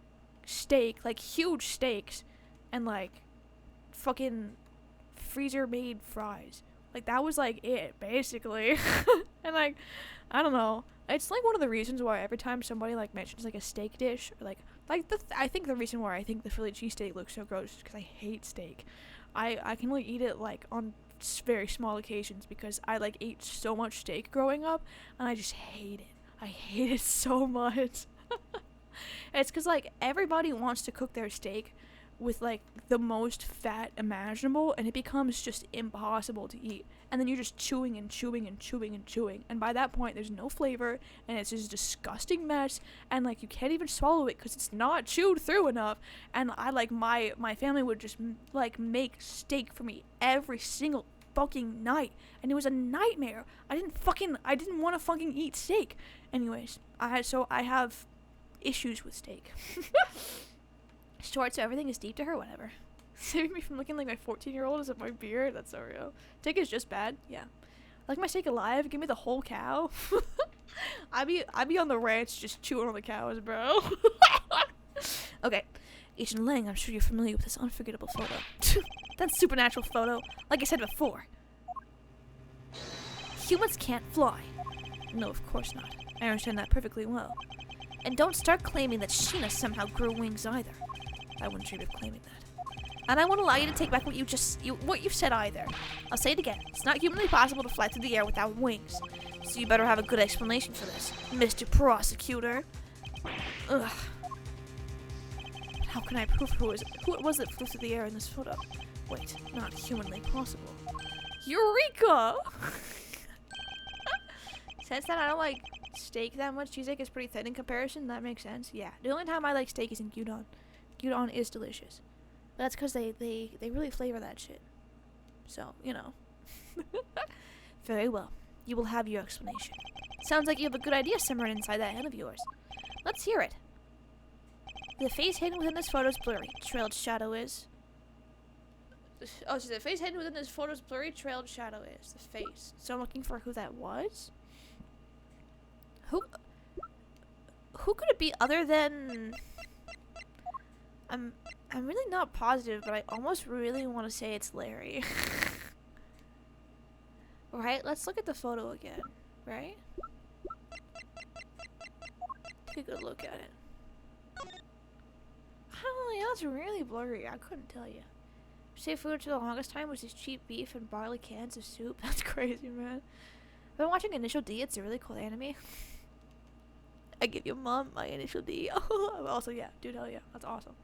[SPEAKER 1] steak, like, huge steaks, and, like, fucking freezer made fries. Like, that was like it basically. And like, I don't know, it's like one of the reasons why every time somebody like mentions like a steak dish, or like I think the reason why I think the Philly cheesesteak looks so gross is because I hate steak. I can only eat it like on very small occasions because I like ate so much steak growing up, and I just hate it. I hate it so much. It's because like everybody wants to cook their steak with like the most fat imaginable, and it becomes just impossible to eat, and then you're just chewing and chewing and chewing and chewing, and by that point there's no flavor, and it's just a disgusting mess, and like you can't even swallow it because it's not chewed through enough. And I like my family would just like make steak for me every single fucking night, and it was a nightmare. I didn't want to fucking eat steak. Anyways, I have issues with steak. Short, so everything is deep to her, whatever. Saving me from looking like my 14-year-old is at my beard. That's so real. Steak is just bad. Yeah. I like my steak alive. Give me the whole cow. I be on the ranch just chewing on the cows, bro. Okay. Asian Lang, I'm sure you're familiar with this unforgettable photo. That supernatural photo. Like I said before. Humans can't fly. No, of course not. I understand that perfectly well. And don't start claiming that Sheena somehow grew wings either. I wouldn't dream of claiming that. And I won't allow you to take back what you said either. I'll say it again. It's not humanly possible to fly through the air without wings. So you better have a good explanation for this, Mr. Prosecutor. Ugh. How can I prove who it was that flew through the air in this photo? Wait, not humanly possible. Eureka! Since then, I don't like steak that much. Cheesesteak is pretty thin in comparison. That makes sense. Yeah. The only time I like steak is in gyudon. Gyudon is delicious. But that's because they really flavor that shit. So, you know. Very well. You will have your explanation. Sounds like you have a good idea simmering inside that head of yours. Let's hear it. The face hidden within this photo is blurry. Trailed shadow is. Oh, so the face hidden within this photo is blurry. Trailed shadow is. The face. So I'm looking for who that was. Who could it be other than... I'm really not positive, but I almost really want to say it's Larry. Right? Let's look at the photo again. Right? Take a good look at it. I don't know, that's really blurry. I couldn't tell you. Safe food for the longest time was just cheap beef and barley cans of soup. That's crazy, man. I've been watching Initial D. It's a really cool anime. I give your mom my Initial D. Also, yeah, dude, hell yeah, that's awesome.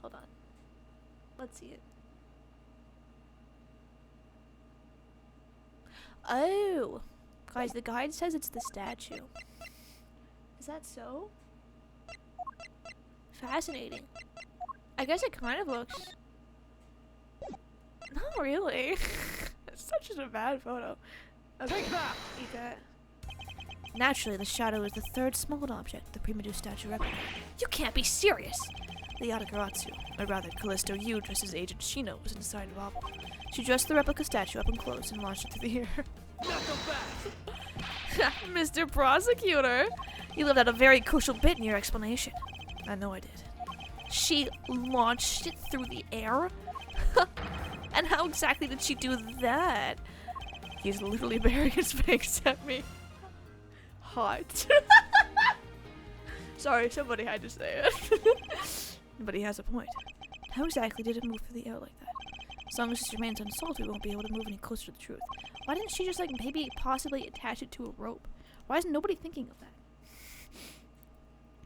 [SPEAKER 1] Hold on. Let's see it. Oh! Guys, the guide says it's the statue. Is that so? Fascinating. I guess it kind of looks... Not really. It's such a bad photo. Okay.
[SPEAKER 2] Take that!
[SPEAKER 1] Eat that. Naturally, the shadow is the third small object the Prima statue replica. You can't be serious! The Yatagarasu, or rather Callisto Yu, dressed as Agent Shino, was inside of Apple. She dressed the replica statue up and close and launched it through the air. Mr. Prosecutor! You left out a very crucial bit in your explanation. I know I did. She launched it through the air? And how exactly did she do that? He's literally burying his face at me. Hot. Sorry, somebody had to say it. But he has a point. How exactly did it move through the air like that? As long as this remains unsolved, we won't be able to move any closer to the truth. Why didn't she just, like, maybe possibly attach it to a rope? Why isn't nobody thinking of that?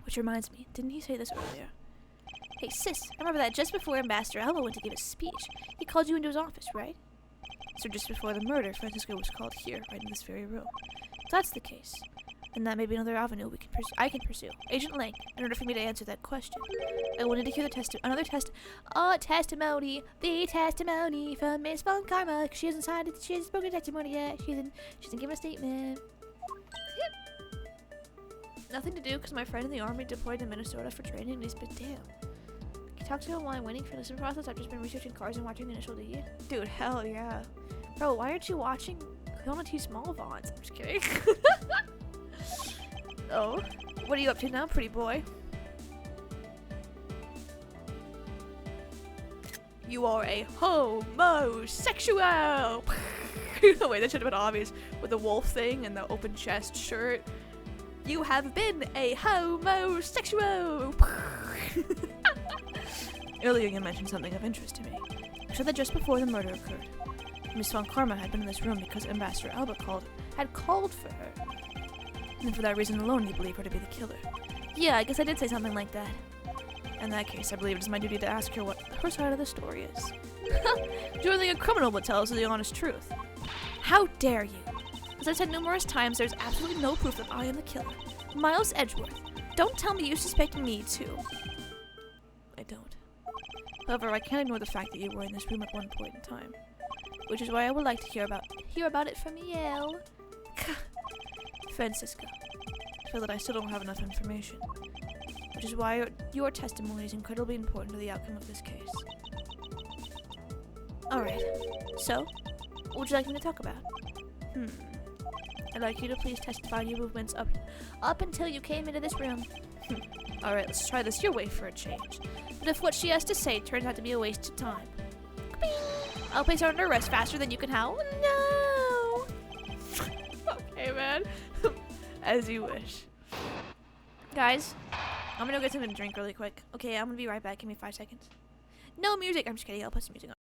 [SPEAKER 1] Which reminds me, didn't he say this earlier? Hey, sis, I remember that just before Ambassador Alba went to give a speech, he called you into his office, right? So just before the murder, Francisco was called here, right in this very room. If that's the case, then that may be another avenue I can pursue. Agent Lang, in order for me to answer that question, I wanted to hear the testimony from Miss Von Karma. She hasn't signed it. She hasn't spoken testimony yet. She hasn't given a statement. Nothing to do because my friend in the army deployed to Minnesota for training and he's been damn. Can you talk to him while I'm waiting for the listen process? I've just been researching cars and watching Initial D. Dude, hell yeah. Bro, why aren't you watching Kona T Small Bonds? I'm just kidding. Oh, what are you up to now, pretty boy? You are a homosexual! Wait, that should have been obvious with the wolf thing and the open chest shirt. You have been a homosexual! Earlier you mentioned something of interest to me. I said that just before the murder occurred, Miss Von Karma had been in this room because Ambassador Alba had called for her. And for that reason alone, you believe her to be the killer. Yeah, I guess I did say something like that. In that case, I believe it is my duty to ask her what her side of the story is. Surely a criminal would tell us the honest truth. How dare you? As I've said numerous times, there's absolutely no proof that I am the killer. Miles Edgeworth, don't tell me you suspect me too. I don't. However, I can't ignore the fact that you were in this room at one point in time. Which is why I would like to hear about it from you. Francisco, I feel that I still don't have enough information, which is why your testimony is incredibly important to the outcome of this case. Alright, so, what would you like me to talk about? I'd like you to please testify your movements up until you came into this room. Alright, let's try this your way for a change. But if what she has to say turns out to be a waste of time, I'll place her under arrest faster than you can howl. No! Okay, man. As you wish. Guys, I'm gonna go get something to drink really quick. Okay, I'm gonna be right back. Give me 5 seconds. No music. I'm just kidding. I'll put some music on.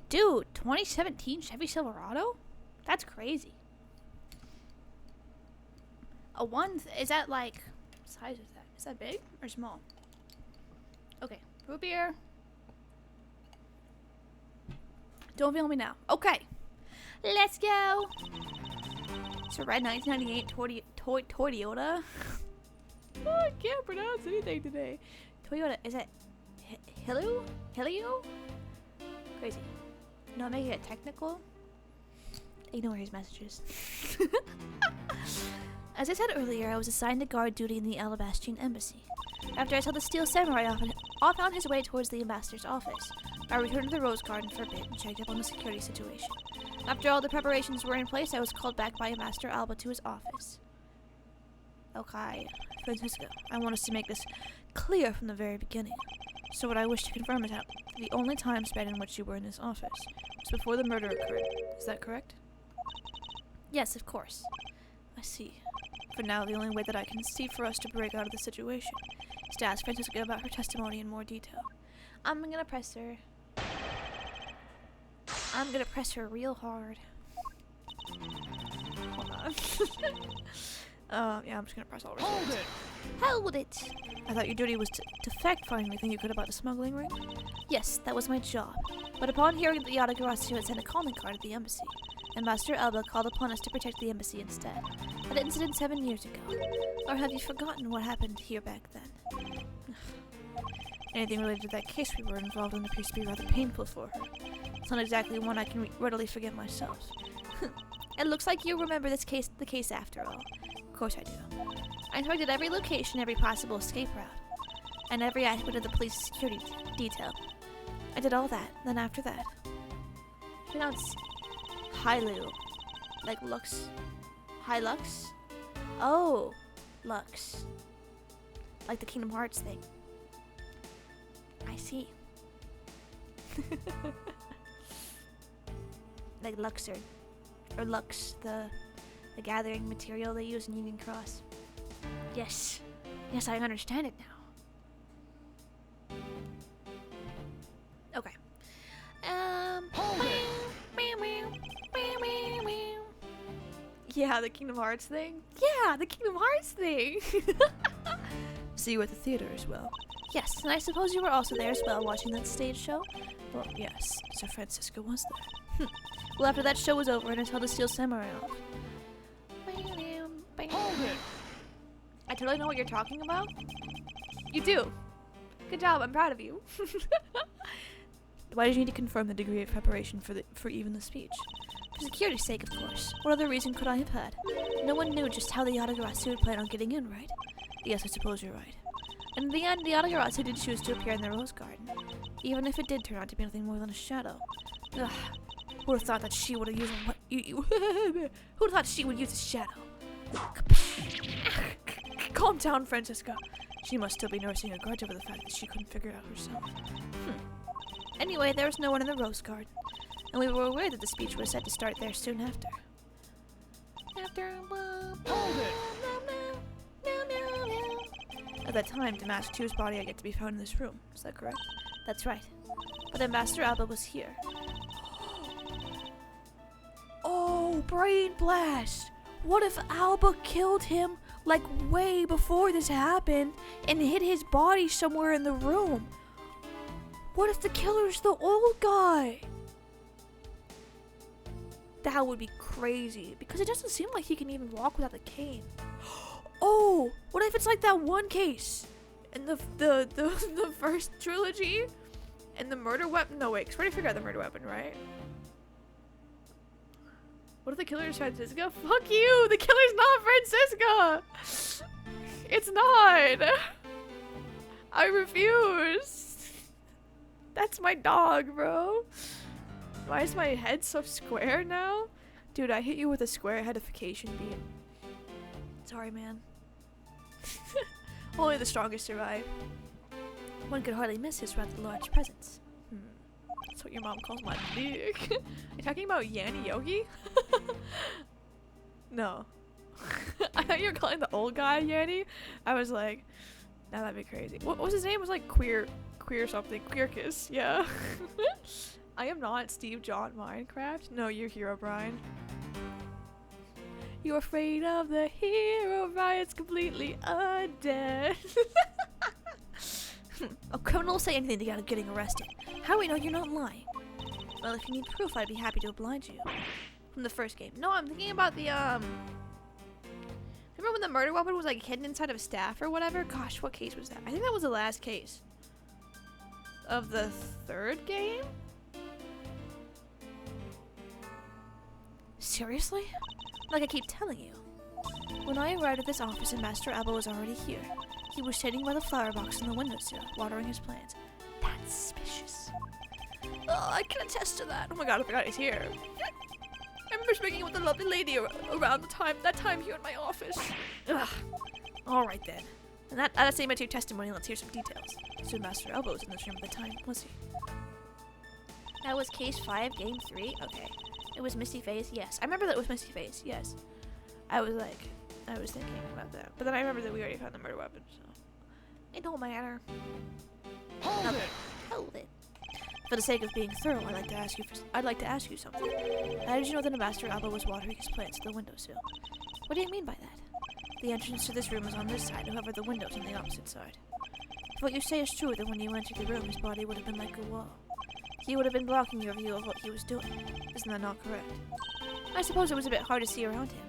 [SPEAKER 1] Dude, 2017 Chevy Silverado? That's crazy. Is that like size is that? Is that big or small? Okay, root beer. Don't feel me now. Okay, let's go. It's a red 1998 Toyota. Oh, I can't pronounce anything today. Toyota, is it Hilux? Hilux? Crazy. Not making it technical. Ignore his messages. As I said earlier, I was assigned to guard duty in the Alabastrian embassy. After I saw the Steel Samurai off on his way towards the ambassador's office, I returned to the Rose Garden for a bit and checked up on the security situation. After all the preparations were in place, I was called back by Ambassador Alba to his office. Okay, Francisco, I want us to make this clear from the very beginning. So what I wish to confirm is that the only time span in which you were in this office was before the murder occurred. Is that correct? Yes, of course. I see. For now, the only way that I can see for us to break out of the situation is to ask Francisca about her testimony in more detail. I'm gonna press her. I'm gonna press her real hard. Hold on. Yeah, I'm just gonna press all right.
[SPEAKER 2] Hold it!
[SPEAKER 1] Hold it! I thought your duty was to fact-find anything you could about the smuggling ring? Yes, that was my job. But upon hearing that the Yatagarasu had sent a calling card at the embassy, Ambassador Alba called upon us to protect the embassy instead. That incident 7 years ago. Or have you forgotten what happened here back then? Anything related to that case we were involved in appears to be rather painful for her. It's not exactly one I can readily forget myself. It looks like you remember the case after all. Of course I do. I inspected every location, every possible escape route, and every aspect of the police security detail. I did all that. Then after that, I pronounced Hylu, like Lux, Hilux. Oh, Lux, like the Kingdom Hearts thing. I see. Like Luxor, or Lux, the gathering material they use in Union Cross. Yes. Yes, I understand it now. Okay.
[SPEAKER 2] Hold it!
[SPEAKER 1] Yeah, the Kingdom Hearts thing? Yeah, the Kingdom Hearts thing! See you at the theater as well. Yes, and I suppose you were also there as well, watching that stage show? Well, yes, Sir Francisco was there. Well, after that show was over and I saw the Steel Samurai off.
[SPEAKER 2] Hold it!
[SPEAKER 1] I totally know what you're talking about. You do. Good job, I'm proud of you. Why did you need to confirm the degree of preparation for even the speech? For security's sake, of course. What other reason could I have had? No one knew just how the Yatagarasu would plan on getting in, right? Yes, I suppose you're right. And in the end, the Yatagarasu did choose to appear in the Rose Garden, even if it did turn out to be nothing more than a shadow. Ugh. Who would have thought that she would have used who would have thought she would use a shadow? Calm down, Francisca. She must still be nursing a grudge over the fact that she couldn't figure it out herself. Anyway, there was no one in the Rose Garden, and we were aware that the speech was set to start there soon after.
[SPEAKER 2] Hold it!
[SPEAKER 1] At that time, Damask II's body had yet to be found in this room. Is that correct? That's right. But Ambassador Alba was here. Oh, brain blast! What if Alba killed him, like, way before this happened, and hid his body somewhere in the room? What if the killer's the old guy? That would be crazy, because it doesn't seem like he can even walk without the cane. Oh, what if it's like that one case in the first trilogy, and the murder weapon? No, wait, because we already figured out the murder weapon, right? What if the killer is Francisca? Fuck you! The killer's not Francisca! It's not! I refuse! That's my dog, bro. Why is my head so square now? Dude, I hit you with a square headification beam. Sorry, man. Only the strongest survive. One could hardly miss his rather large presence. That's what your mom calls my dick. Are you talking about Yanni Yogi? No. I thought you were calling the old guy Yanni. I was like, nah, that'd be crazy. What was his name? It was like queer something. Queerkiss, yeah. I am not Steve John Minecraft. No, you're Herobrine. You're afraid of the hero, riots completely undead. A criminal will say anything to get out of getting arrested. How do we know you're not lying? Well, if you need proof, I'd be happy to oblige you. From the first game. No, I'm thinking about the, remember when the murder weapon was, like, hidden inside of a staff or whatever? Gosh, what case was that? I think that was the last case. Of the third game? Seriously? Like I keep telling you. When I arrived at this office and Master Abba was already here, he was sitting by the flower box on the windowsill, watering his plants. That's suspicious. Oh, I can attest to that. Oh my god, I forgot he's here. I remember speaking with the lovely lady around that time here in my office. Ugh. Alright then. And that's the end of your testimony. Let's hear some details. So Master Elbow was in this room at the time, was he? That was case 5, game 3? Okay. It was Misty Face? Yes. I remember that it was Misty Face, yes. I was thinking about that. But then I remember that we already found the murder weapon, so. It don't matter.
[SPEAKER 2] Hold it.
[SPEAKER 1] Hold it. For the sake of being thorough, I'd like to ask you something. How did you know that Master Alba was watering his plants at the windowsill? What do you mean by that? The entrance to this room is on this side, however the window's on the opposite side. If what you say is true, then when you entered the room, his body would have been like a wall. He would have been blocking your view of what he was doing. Isn't that not correct? I suppose it was a bit hard to see around him.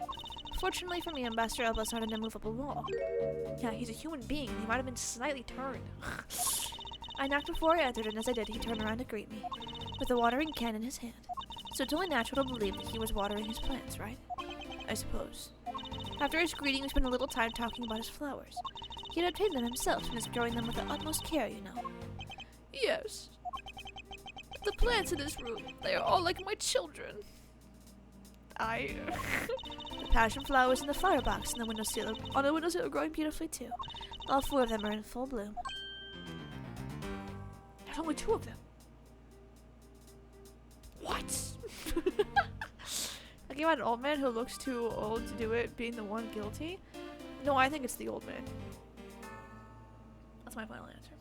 [SPEAKER 1] Fortunately for me, Ambassador Elba's not an immovable wall. Yeah, he's a human being, and he might have been slightly turned. I knocked before I entered, and as I did, he turned around to greet me, with a watering can in his hand. So it's only natural to believe that he was watering his plants, right? I suppose. After his greeting, we spent a little time talking about his flowers. He had obtained them himself, and is growing them with the utmost care, you know. Yes. The plants in this room, they are all like my children. The passion flowers in the flower box on the windowsill are growing beautifully too. All 4 of them are in full bloom. There's only 2 of them. What? Like about an old man who looks too old to do it being the one guilty? No, I think it's the old man. That's my final answer.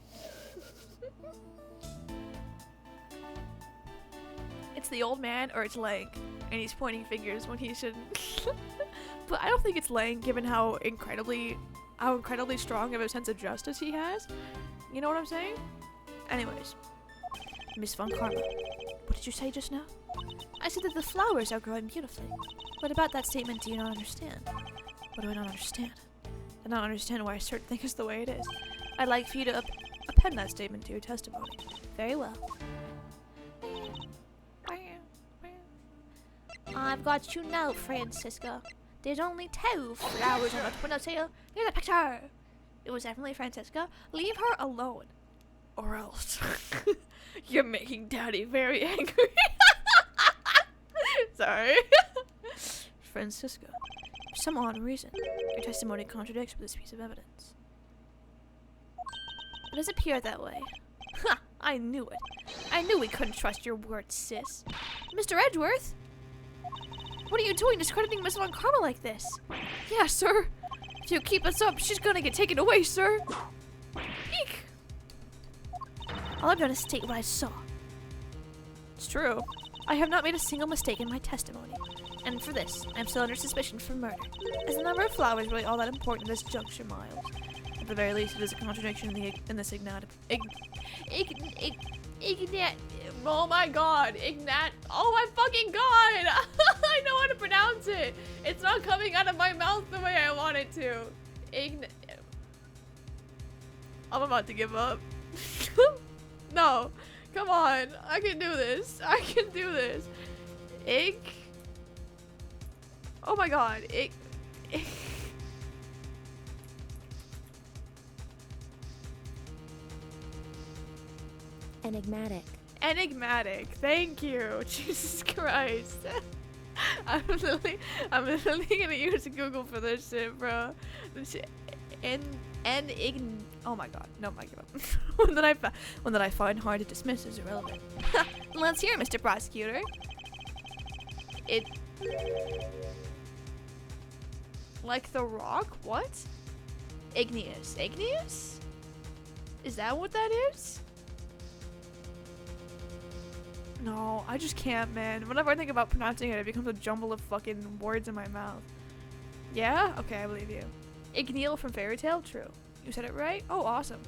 [SPEAKER 1] It's the old man or it's Lang, and he's pointing fingers when he shouldn't. But I don't think it's Lang, given how incredibly strong of a sense of justice he has. You know what I'm saying? Anyways, Miss Von Karma, what did you say just now? I said that the flowers are growing beautifully. What about that statement do you not understand? What do I not understand? I don't understand why a certain thing is the way it is. I'd like for you to append that statement to your testimony. Very well. I've got you now, Francisca. There's only 2 flowers on the windowsill. Here's a picture. It was definitely Francisca. Leave her alone. Or else. You're making Daddy very angry. Sorry. Francisca, for some odd reason, your testimony contradicts with this piece of evidence. It does appear that way. Ha! I knew it. I knew we couldn't trust your word, sis. Mr. Edgeworth? What are you doing discrediting Miss Von Karma like this? Yeah, sir. If you keep us up, she's gonna get taken away, sir. Eek! All I've done is state what I saw. It's true. I have not made a single mistake in my testimony. And for this, I am still under suspicion for murder. Is the number of flowers really all that important at this juncture, Miles? At the very least, it is a contradiction in this oh my god, Ignat. Oh my fucking god! I know how to pronounce it. It's not coming out of my mouth the way I want it to. I'm about to give up. No, come on. I can do this. I can do this. Oh my god. Enigmatic. Thank you. Jesus Christ. I'm literally gonna use Google for this shit, bro. Oh my god. No, I give up. one that I find hard to dismiss as irrelevant. Let's hear it, Mr. Prosecutor. Like the rock? What? Igneous. Igneous? Is that what that is? No, I just can't, man. Whenever I think about pronouncing it, it becomes a jumble of fucking words in my mouth. Yeah? Okay, I believe you. Igneel from Fairy Tale? True. You said it right? Oh, awesome.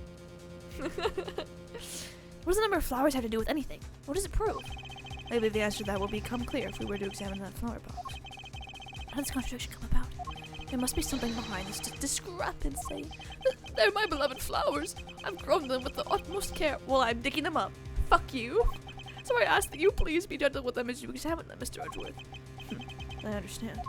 [SPEAKER 1] What does the number of flowers have to do with anything? What does it prove? I believe the answer to that will become clear if we were to examine that flower box. How did this contradiction come about? There must be something behind this discrepancy. They're my beloved flowers. I've grown them with the utmost care while I'm digging them up. Fuck you. So I ask that you please be gentle with them as you examine them, Mr. Edgeworth. I understand.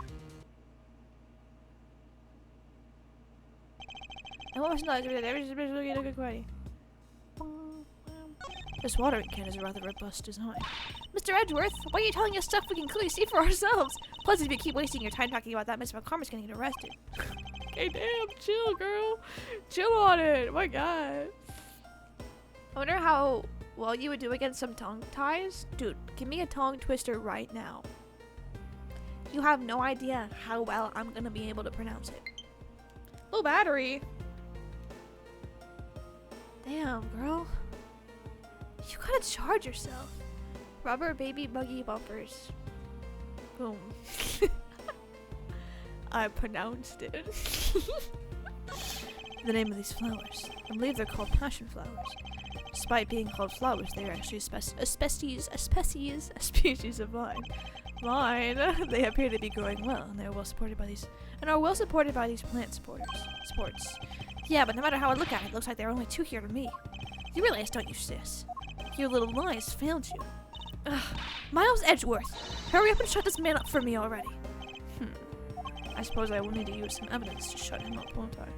[SPEAKER 1] This watering can is a rather robust design. Mr. Edgeworth, why are you telling us stuff we can clearly see for ourselves? Plus, if you keep wasting your time talking about that, Miss McCormick's gonna get arrested. Okay, damn, chill, girl. Chill on it. My God. I wonder how well you would do against some tongue ties. Dude, give me a tongue twister right now. You have no idea how well I'm gonna be able to pronounce it. Low battery. Damn, girl. You gotta charge yourself. Rubber baby buggy bumpers. Boom. I pronounced it. The name of these flowers. I believe they're called passion flowers. Despite being called flowers, they are actually a species of vine. They appear to be growing well, and they are well supported by these plant sports. Yeah, but no matter how I look at it, it looks like there are only two here to me. You realize, don't you, sis? Your little lies failed you. Ugh. Miles Edgeworth, hurry up and shut this man up for me already. I suppose I will need to use some evidence to shut him up, won't I?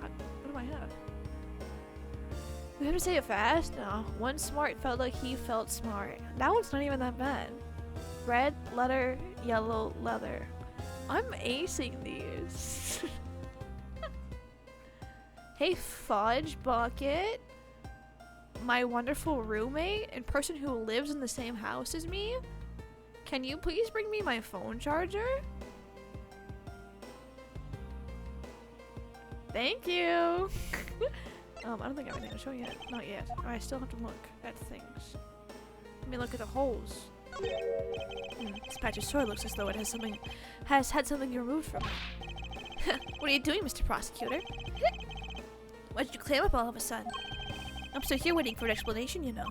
[SPEAKER 1] What do I have? We have to say it fast? No. One smart felt like he felt smart. That one's not even that bad. Red letter, yellow leather. I'm acing these. Hey, Fudge Bucket. My wonderful roommate and person who lives in the same house as me. Can you please bring me my phone charger? Thank you. I don't think I have anything to show yet. Not yet. I still have to look at things. Let me look at the holes. This patch of soil looks as though it has had something removed from it. What are you doing, Mr. Prosecutor? Why did you clam up all of a sudden? I'm still here waiting for an explanation, you know.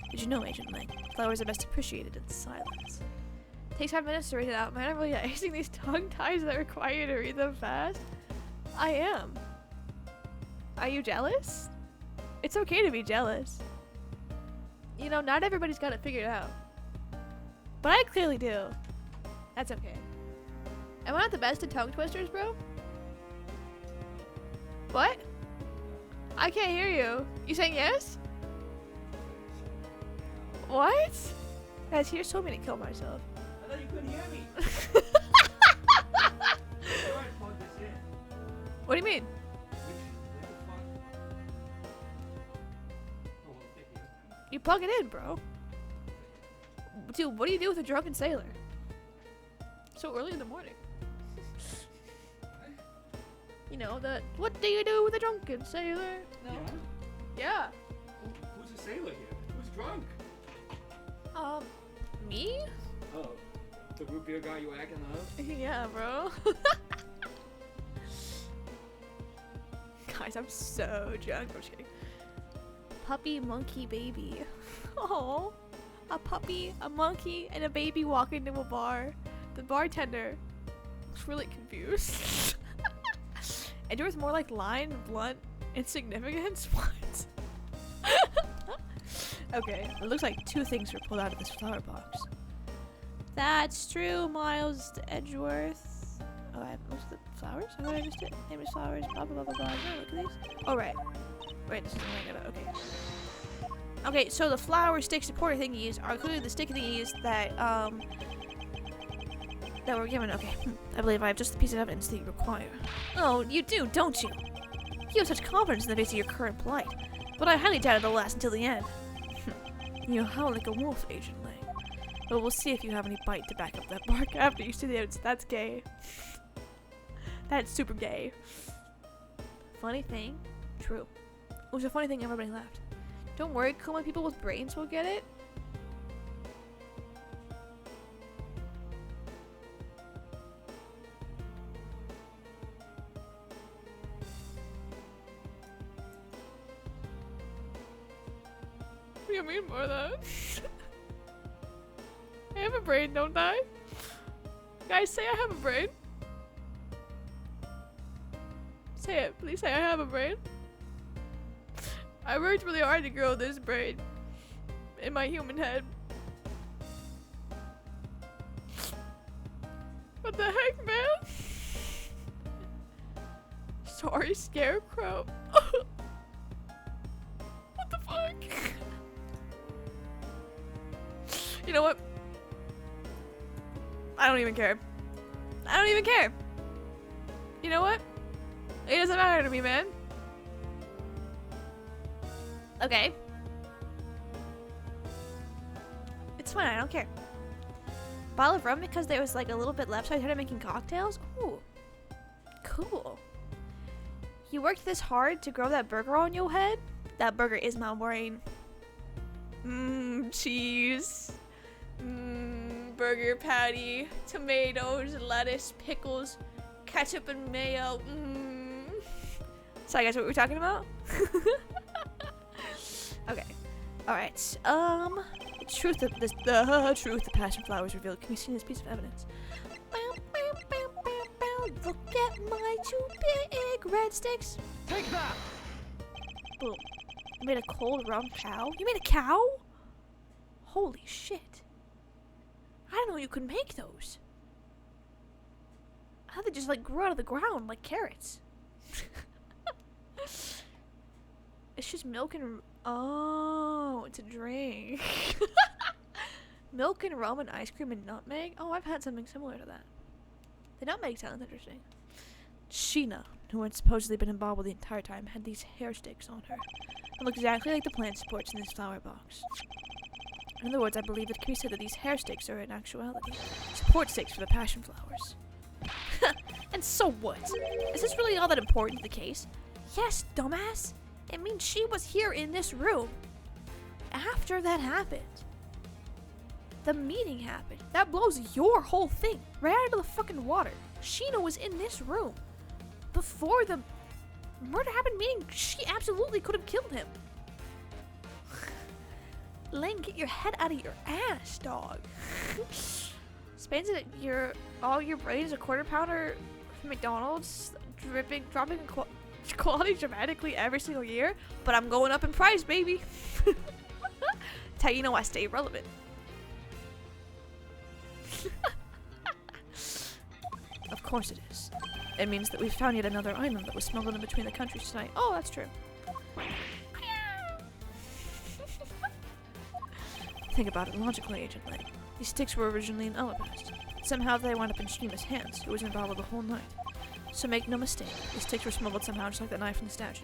[SPEAKER 1] Did you know, Agent Lang? Flowers are best appreciated in silence. Takes 5 minutes to read it out. Man, I'm really acing these tongue ties that require you to read them fast. I am. Are you jealous? It's okay to be jealous. You know, not everybody's got it figured out. But I clearly do. That's okay. Am I not the best at tongue twisters, bro? What? I can't hear you. You saying yes? What? Guys, he just told me to kill myself.
[SPEAKER 2] I thought you couldn't hear me.
[SPEAKER 1] What do you mean? You plug it in, bro. Dude, what do you do with a drunken sailor? So early in the morning. You know, what do you do with a drunken sailor? No. Yeah.
[SPEAKER 2] Who's a sailor here? Who's drunk?
[SPEAKER 1] Me?
[SPEAKER 2] Oh, the root beer guy you acting up?
[SPEAKER 1] Yeah, bro. Guys, I'm so drunk. I'm just kidding. Puppy, monkey, baby. Oh, a puppy, a monkey, and a baby walk into a bar. The bartender looks really confused. Edgeworth's more like line, blunt, insignificance. What? Okay, it looks like two things were pulled out of this flower box. That's true, Miles Edgeworth. Oh, I looked at the flowers? I thought I just did. Name is flowers, blah, blah, blah, blah, blah. No, look at these. Oh, right. Wait, this is the one I got. Okay. Okay, so the flower stick supporter thingies are clearly the stick thingies that, that were given. Okay, I believe I have just the piece of evidence that you require. Oh, you do, don't you? You have such confidence in the face of your current plight. But I highly doubt it'll last until the end. You howl like a wolf, Agent Lang. But we'll see if you have any bite to back up that bark after you see the evidence. That's gay. That's super gay. Funny thing? True. It was a funny thing, everybody laughed. Don't worry, common people with brains will get it. do you mean by that? I have a brain, don't I? Guys, say I have a brain. Say it. Please say I have a brain. I worked really hard to grow this brain in my human head. What the heck, man? Sorry, Scarecrow. What the fuck? You know what? I don't even care. I don't even care. You know what? It doesn't matter to me, man. Okay. It's fine, I don't care. Bottle of rum because there was like a little bit left, so I started making cocktails. Ooh. Cool. You worked this hard to grow that burger on your head? That burger is my brain. Mmm, cheese. Mmm, burger patty. Tomatoes, lettuce, pickles, ketchup and mayo. Mmm. Sorry guys, what were we talking about? Okay. Alright. The truth of the passion flower was revealed. Can we see this piece of evidence? Look at my 2 big red sticks.
[SPEAKER 2] Take that!
[SPEAKER 1] Boom. You made a cold rum cow? You made a cow? Holy shit. I didn't know you could make those. I thought they just like grew out of the ground like carrots. It's just milk and... Oh, it's a drink. Milk and rum and ice cream and nutmeg? Oh, I've had something similar to that. The nutmeg sounds interesting. Sheena, who had supposedly been in Bobble the entire time, had these hair sticks on her. They look exactly like the plant supports in this flower box. In other words, I believe it can be said that these hair sticks are in actuality support sticks for the passion flowers. And so what? Is this really all that important to the case? Yes, dumbass. It means she was here in this room after that happened. The meeting happened. That blows your whole thing right out of the fucking water. Sheena was in this room before the murder happened, meaning she absolutely could have killed him. Lane, get your head out of your ass, dog. Spain's it all your brains a quarter pounder from McDonald's, dropping quality dramatically every single year, but I'm going up in price, baby. That's how you know I stay relevant. Of course it is. It means that we found yet another island that was smuggled in between the countries tonight. Oh, that's true. Think about it logically, Agent Lane. These sticks were originally in Elapast. Somehow they wound up in Sheena's hands, who was involved the whole night. So make no mistake, these sticks were smuggled somehow, just like that knife in the statue.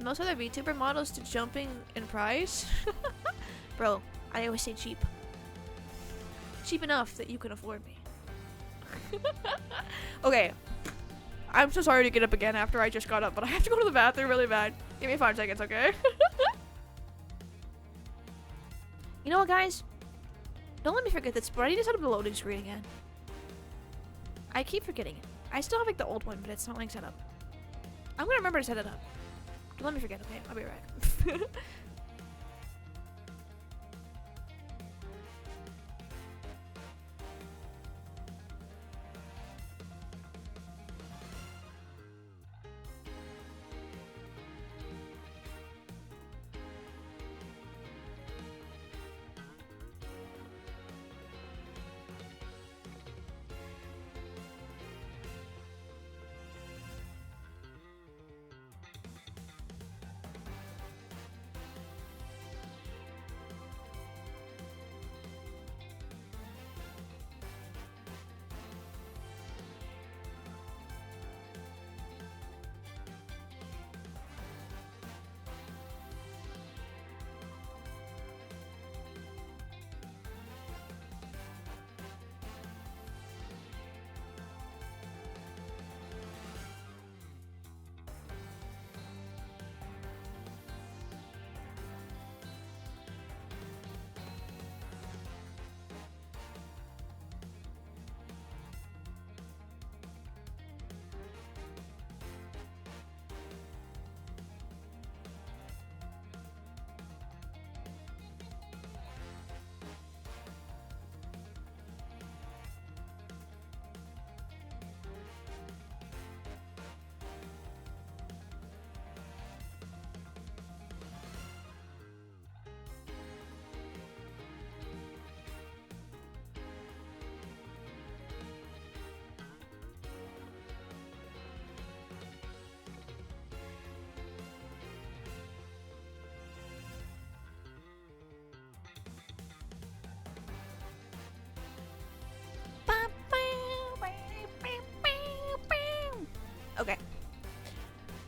[SPEAKER 1] Most other VTuber models to jumping in price? Bro, I always say cheap. Cheap enough that you can afford me. Okay. I'm so sorry to get up again after I just got up, but I have to go to the bathroom really bad. Give me 5 seconds, okay? You know what, guys? Don't let me forget this, but I need to set up the loading screen again. I keep forgetting it. I still have like the old one, but it's not like set up. I'm gonna remember to set it up. Don't let me forget, okay? I'll be right back.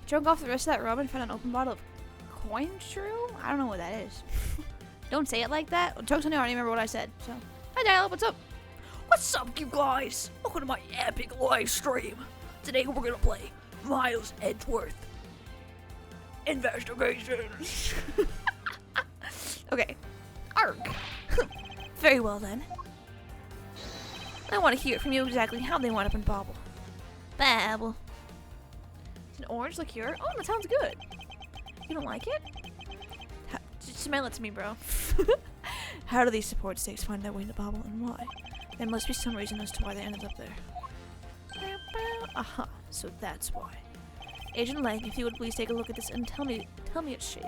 [SPEAKER 1] Drunk off the rest of that rum and found an open bottle of coin shrew? I don't know what that is. Don't say it like that. Joke's on you, I don't even remember what I said. So, hi Dial, what's up?
[SPEAKER 3] What's up, you guys? Welcome to my epic live stream. Today we're gonna play Miles Edgeworth Investigation.
[SPEAKER 1] Okay. Arg. Very well then. I want to hear from you exactly how they wound up in Bobble. Babble. It's an orange liqueur? Oh, that sounds good. You don't like it? Just smell it to me, bro. How do these support stakes find their way into Bobble and why? There must be some reason as to why they ended up there. Aha, so that's why. Agent Lang, if you would please take a look at this and tell me its shape.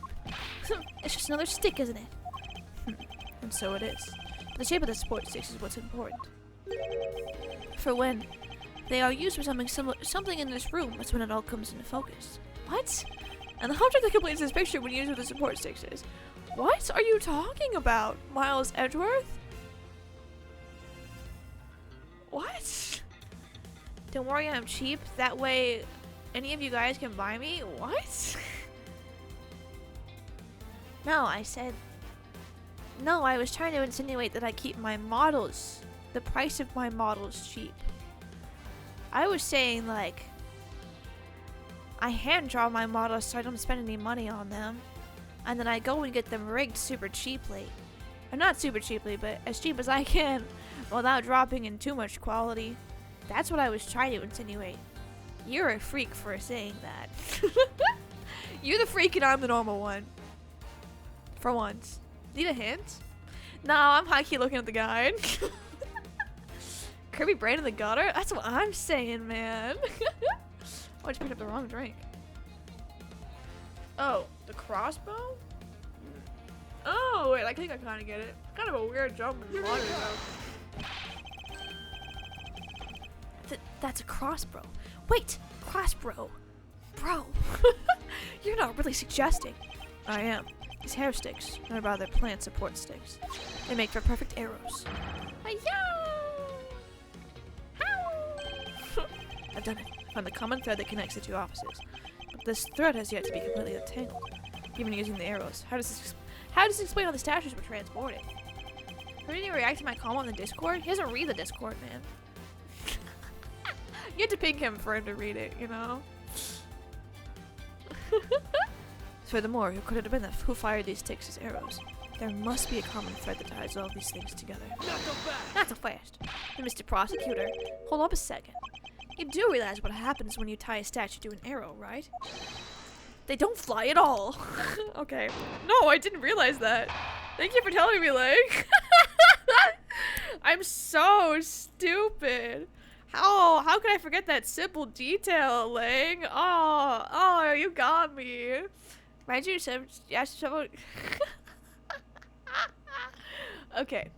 [SPEAKER 1] It's just another stick, isn't it? And so it is. But the shape of the support sticks is what's important. For when they are used for something in this room, that's when it all comes into focus. What? And the object that completes this picture when used with the support sticks is. What are you talking about, Miles Edgeworth? What? Don't worry, I'm cheap. That way, any of you guys can buy me? What? No, I said... No, I was trying to insinuate that I keep my models. The price of my models cheap. I was saying, like... I hand draw my models so I don't spend any money on them. And then I go and get them rigged super cheaply. Or not super cheaply, but as cheap as I can. Without dropping in too much quality. That's what I was trying to insinuate. You're a freak for saying that. You're the freak and I'm the normal one. For once. Need a hint? No, I'm high-key looking at the guide. Kirby brain in the gutter? That's what I'm saying, man. Oh, I just picked up the wrong drink. Oh, the crossbow? Oh, wait, I think I kind of get it. Kind of a weird jump in the water, though. That's a crossbow. Wait, crossbow. Bro, you're not really suggesting. I am. These hair sticks, or rather plant support sticks, they make for perfect arrows. I've done it. Found the common thread that connects the two offices. But this thread has yet to be completely untangled, even using the arrows. How does this explain how the statues were transported? Didn't he react to my comment on the Discord? He doesn't read the Discord, man. You have to ping him for him to read it, you know? Furthermore, who could it have been who fired these sticks as arrows? There must be a common thread that ties all these things together. Not so fast. And Mr. Prosecutor, hold up a second. You do realize what happens when you tie a statue to an arrow, right? They don't fly at all. Okay. No, I didn't realize that. Thank you for telling me, like. I'm so stupid. How could I forget that simple detail, Lang? Oh, you got me. Mind you, okay.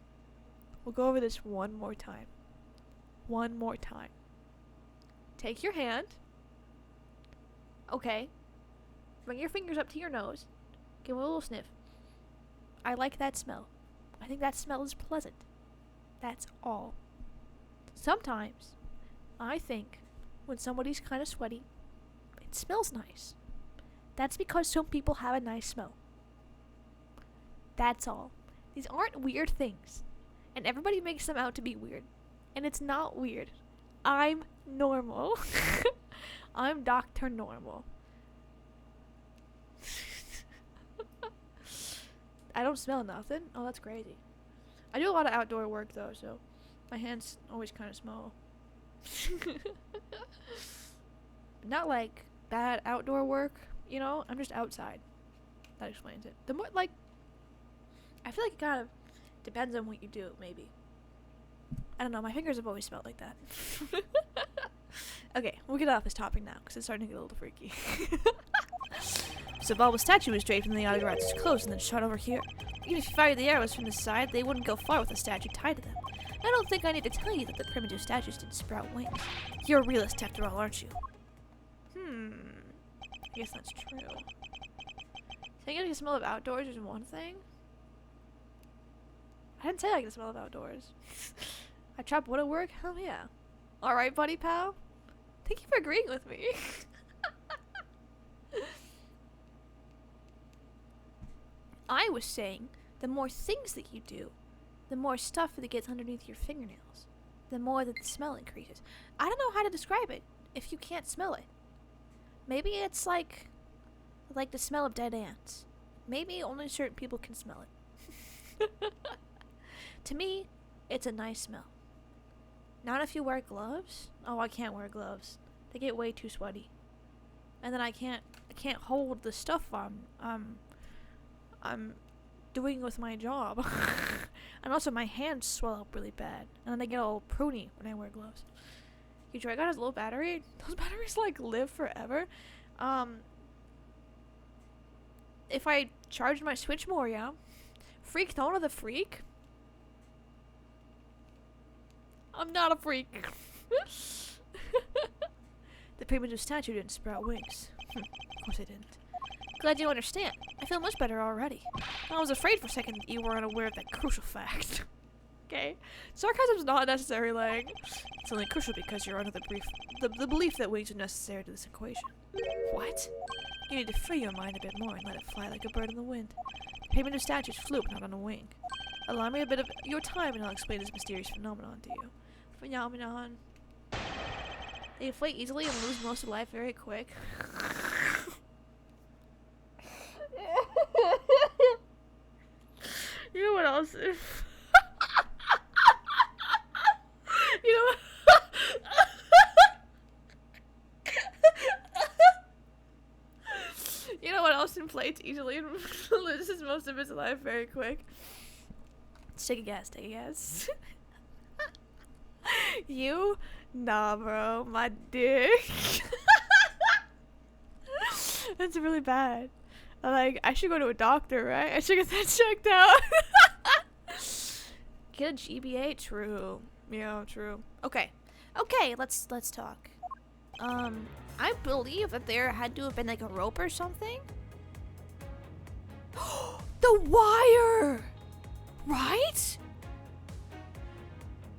[SPEAKER 1] We'll go over this one more time. One more time. Take your hand. Okay. Bring your fingers up to your nose. Give it a little sniff. I like that smell. I think that smell is pleasant. That's all. Sometimes, I think when somebody's kind of sweaty, it smells nice. That's because some people have a nice smell. That's all. These aren't weird things. And everybody makes them out to be weird. And it's not weird. I'm normal. I'm Dr. Normal. I don't smell nothing? Oh, that's crazy. I do a lot of outdoor work, though, so my hands always kind of smell. Not like bad outdoor work, you know? I'm just outside. That explains it. The more, like, I feel like it kind of depends on what you do, maybe. I don't know, my fingers have always smelled like that. Okay, we'll get off this topic now, because it's starting to get a little freaky. So Bulba's statue was draped in the Yagura's clothes and then shot over here. Even if you fired the arrows from the side, they wouldn't go far with the statue tied to them. I don't think I need to tell you that the primitive statues didn't sprout wings. You're a realist after all, aren't you? I guess that's true. Saying I can smell of outdoors is one thing. I didn't say I like the smell of outdoors. I chop wood at work? Hell yeah. Alright, buddy pal. Thank you for agreeing with me. I was saying the more things that you do, the more stuff that gets underneath your fingernails, the more that the smell increases. I don't know how to describe it if you can't smell it. Maybe it's like the smell of dead ants. Maybe only certain people can smell it. To me, it's a nice smell. Not if you wear gloves. Oh, I can't wear gloves. They get way too sweaty. And then I can't hold the stuff I'm doing with my job. And also my hands swell up really bad. And then they get all pruny when I wear gloves. Your Joy-Con has low battery. Those batteries like live forever. If I charged my Switch more, yeah. Freak Thona the Freak? I'm not a freak. The primitive statue didn't sprout wings. Of course I didn't. Glad you understand. I feel much better already. I was afraid for a second that you were unaware of that crucial fact. Okay? Sarcasm's not necessary, like. It's only crucial because you're under the belief that wings are necessary to this equation. What? You need to free your mind a bit more and let it fly like a bird in the wind. Primitive statues flew, not on a wing. Allow me a bit of your time and I'll explain this mysterious phenomenon to you. Phenomenon. They inflate easily and lose most of life very quick. You know what else? You know what? You know what else inflates easily and loses most of its life very quick? Take a guess, take a guess. You? Nah, bro. My dick. That's really bad. Like, I should go to a doctor, right? I should get that checked out. Get a GBA? True. Yeah, true. Okay. Okay, let's talk. I believe that there had to have been like a rope or something. The wire! Right?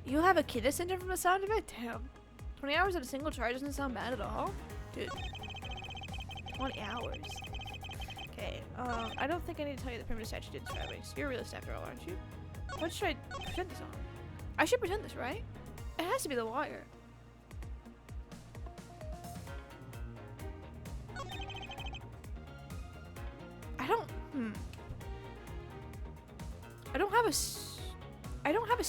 [SPEAKER 1] You have a kidda syndrome from the sound of it? Damn. 20 hours at a single charge doesn't sound bad at all. Dude. 20 hours. Okay, I don't think I need to tell you the primitive statue did sprout wings. You're a realist after all, aren't you? What should I pretend this on? I should pretend this, right? It has to be the wire. I don't have a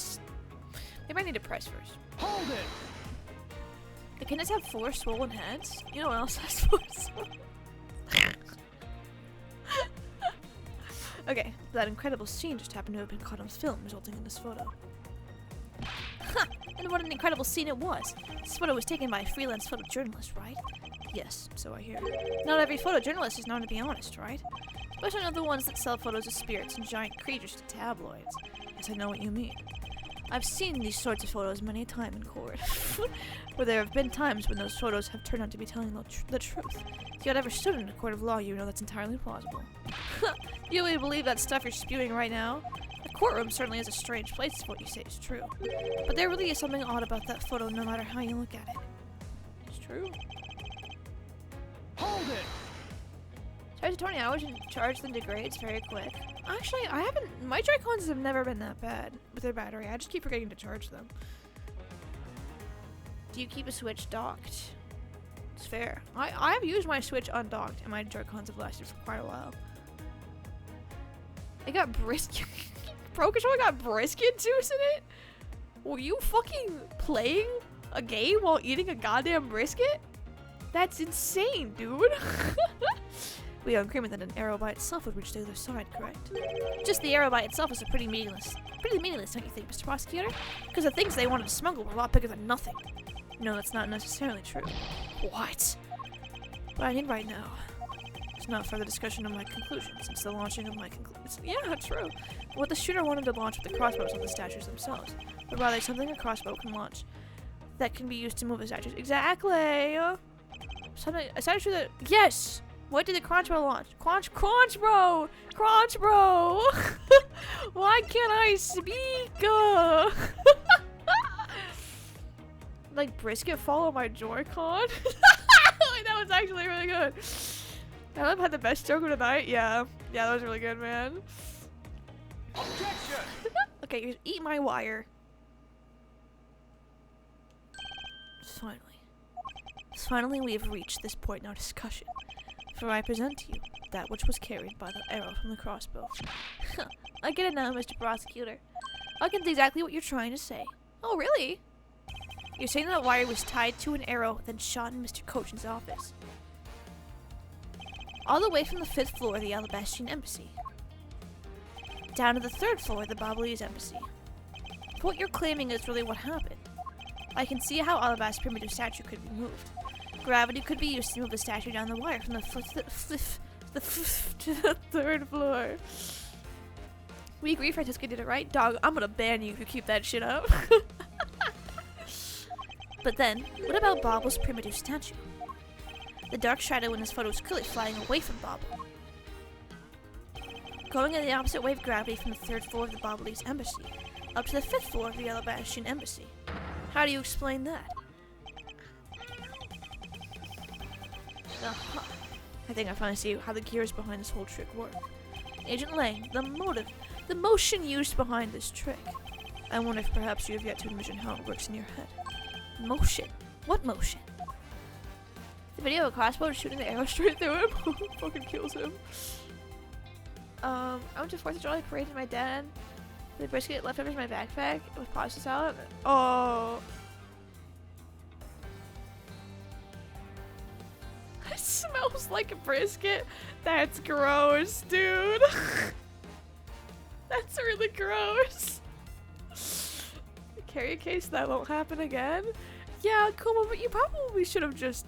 [SPEAKER 1] maybe I need to press first.
[SPEAKER 3] Hold it!
[SPEAKER 1] The kittens have 4 swollen heads? You know what else has 4 swollen? Okay, that incredible scene just happened to have been caught on film, resulting in this photo. Huh! And what an incredible scene it was! This photo was taken by a freelance photojournalist, right? Yes, so I hear. Not every photojournalist is known to be honest, right? Especially not the ones that sell photos of spirits and giant creatures to tabloids. Yes, I know what you mean. I've seen these sorts of photos many a time in court, where there have been times when those photos have turned out to be telling the truth. If you had ever stood in a court of law, you know that's entirely plausible. You really believe that stuff you're spewing right now? The courtroom certainly is a strange place if what you say is true. But there really is something odd about that photo no matter how you look at it. It's true.
[SPEAKER 3] Hold it!
[SPEAKER 1] Charge 20 hours and charge then degrades very quick. Actually, my Joy-Cons have never been that bad with their battery. I just keep forgetting to charge them. Do you keep a Switch docked? It's fair. I have used my Switch undocked and my Joy-Cons have lasted for quite a while. I got brisket. Pro Controller got brisket juice in it? Were you fucking playing a game while eating a goddamn brisket? That's insane, dude. We are in agreement that an arrow by itself would reach the other side, correct? Just the arrow by itself is pretty meaningless, don't you think, Mr. Prosecutor? Because the things they wanted to smuggle were a lot bigger than nothing. No, that's not necessarily true. What? What I need right now is not further discussion of my conclusion, since the launching of my conclusions. Yeah, true. What the shooter wanted to launch with the crossbows of the statues themselves, but rather something a crossbow can launch that can be used to move the statues. Exactly! Something, a statue that, yes! What did the crossbow launch? Crossbow! Crossbow! Why can't I speak? Like brisket fall on my Joy-Con? Like, that was actually really good. Caleb had the best joke of the night. Yeah, that was really good, man.
[SPEAKER 2] Objection!
[SPEAKER 1] Okay, here's eat my wire.
[SPEAKER 3] Finally we have reached this point in our discussion, for I present to you that which was carried by the arrow from the crossbow.
[SPEAKER 1] I get it now, Mr. Prosecutor.
[SPEAKER 3] I get exactly what you're trying to say.
[SPEAKER 1] Oh, really?
[SPEAKER 3] You're saying that wire was tied to an arrow, then shot in Mr. Cochin's office. All the way from the 5th floor of the Alabastrian Embassy, down to the 3rd floor of the Babalese Embassy. If what you're claiming is really what happened, I can see how Alabaster's primitive statue could be moved. Gravity could be used to move the statue down the wire from the 5th to the 3rd floor.
[SPEAKER 1] We agree Francesca did it right? Dog, I'm gonna ban you if you keep that shit up.
[SPEAKER 3] But then, what about Bobble's primitive statue? The dark shadow in his photo is clearly flying away from Bobble, going in the opposite way of gravity from the 3rd floor of the Babalese Embassy up to the 5th floor of the Alabastrian Embassy. How do you explain that?
[SPEAKER 1] Uh-huh. I think I finally see how the gears behind this whole trick work.
[SPEAKER 3] Agent Lang, the motion used behind this trick.
[SPEAKER 1] I wonder if perhaps you have yet to envision how it works in your head.
[SPEAKER 3] Motion? What motion?
[SPEAKER 1] The video of a crossbow shooting the arrow straight through him fucking kills him. I went to 4th of July parade with my dad. The brisket leftovers in my backpack with pasta salad. Oh. It smells like a brisket. That's gross, dude. That's really gross. Carry a case that won't happen again. Yeah, Kuma, but you probably should have just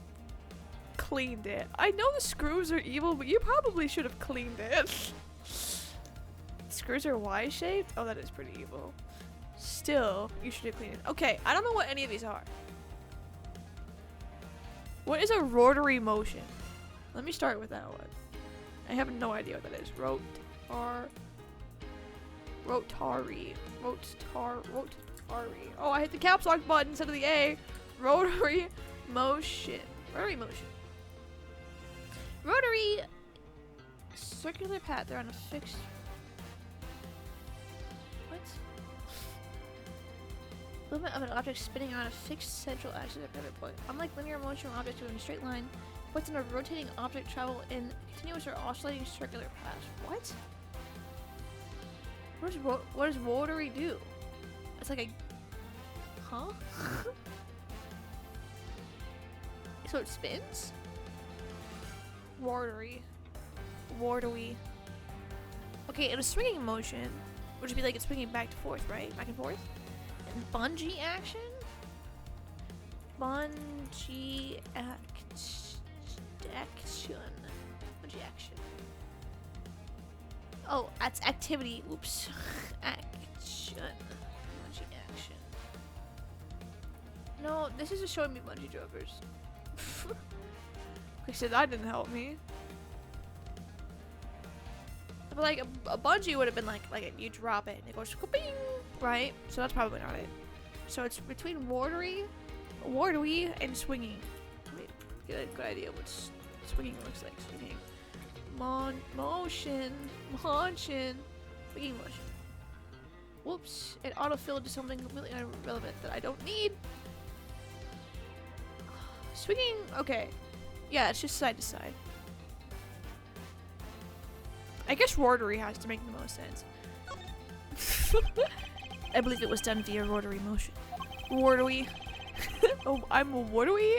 [SPEAKER 1] cleaned it. I know the screws are evil, but you probably should have cleaned it. Screws are Y-shaped? Oh, that is pretty evil. Still, you should have cleaned it. Okay, I don't know what any of these are. What is a rotary motion? Let me start with that one. I have no idea what that is. Rotary. Oh, I hit the caps lock button instead of the A. Rotary motion. Rotary circular path. They're on a fixed. What? Movement of an object spinning around a fixed central axis at every point. Unlike linear motion, an object in a straight line, points in a rotating object travel in continuous or oscillating circular paths. What? What does rotary do? It's like a. Huh? So it spins? Rotary. Okay, in a swinging motion, which would be like it's swinging back to forth, right? Back and forth? And bungee action? Bungee action. Oh, that's activity. Oops. Action. Bungee action. No, this is just showing me bungee jumpers. Okay, so that didn't help me. But like a bungee would have been like you drop it and it goes bing, right? So that's probably not it. So it's between rotary and swinging. Wait, get a good idea what swinging looks like. Swinging. Motion. Swinging motion. Whoops! It autofilled to something completely irrelevant that I don't need. Swinging. Okay. Yeah, it's just side to side. I guess rotary has to make the most sense.
[SPEAKER 3] I believe it was done via rotary motion.
[SPEAKER 1] Rotary. Oh, I'm a rotary?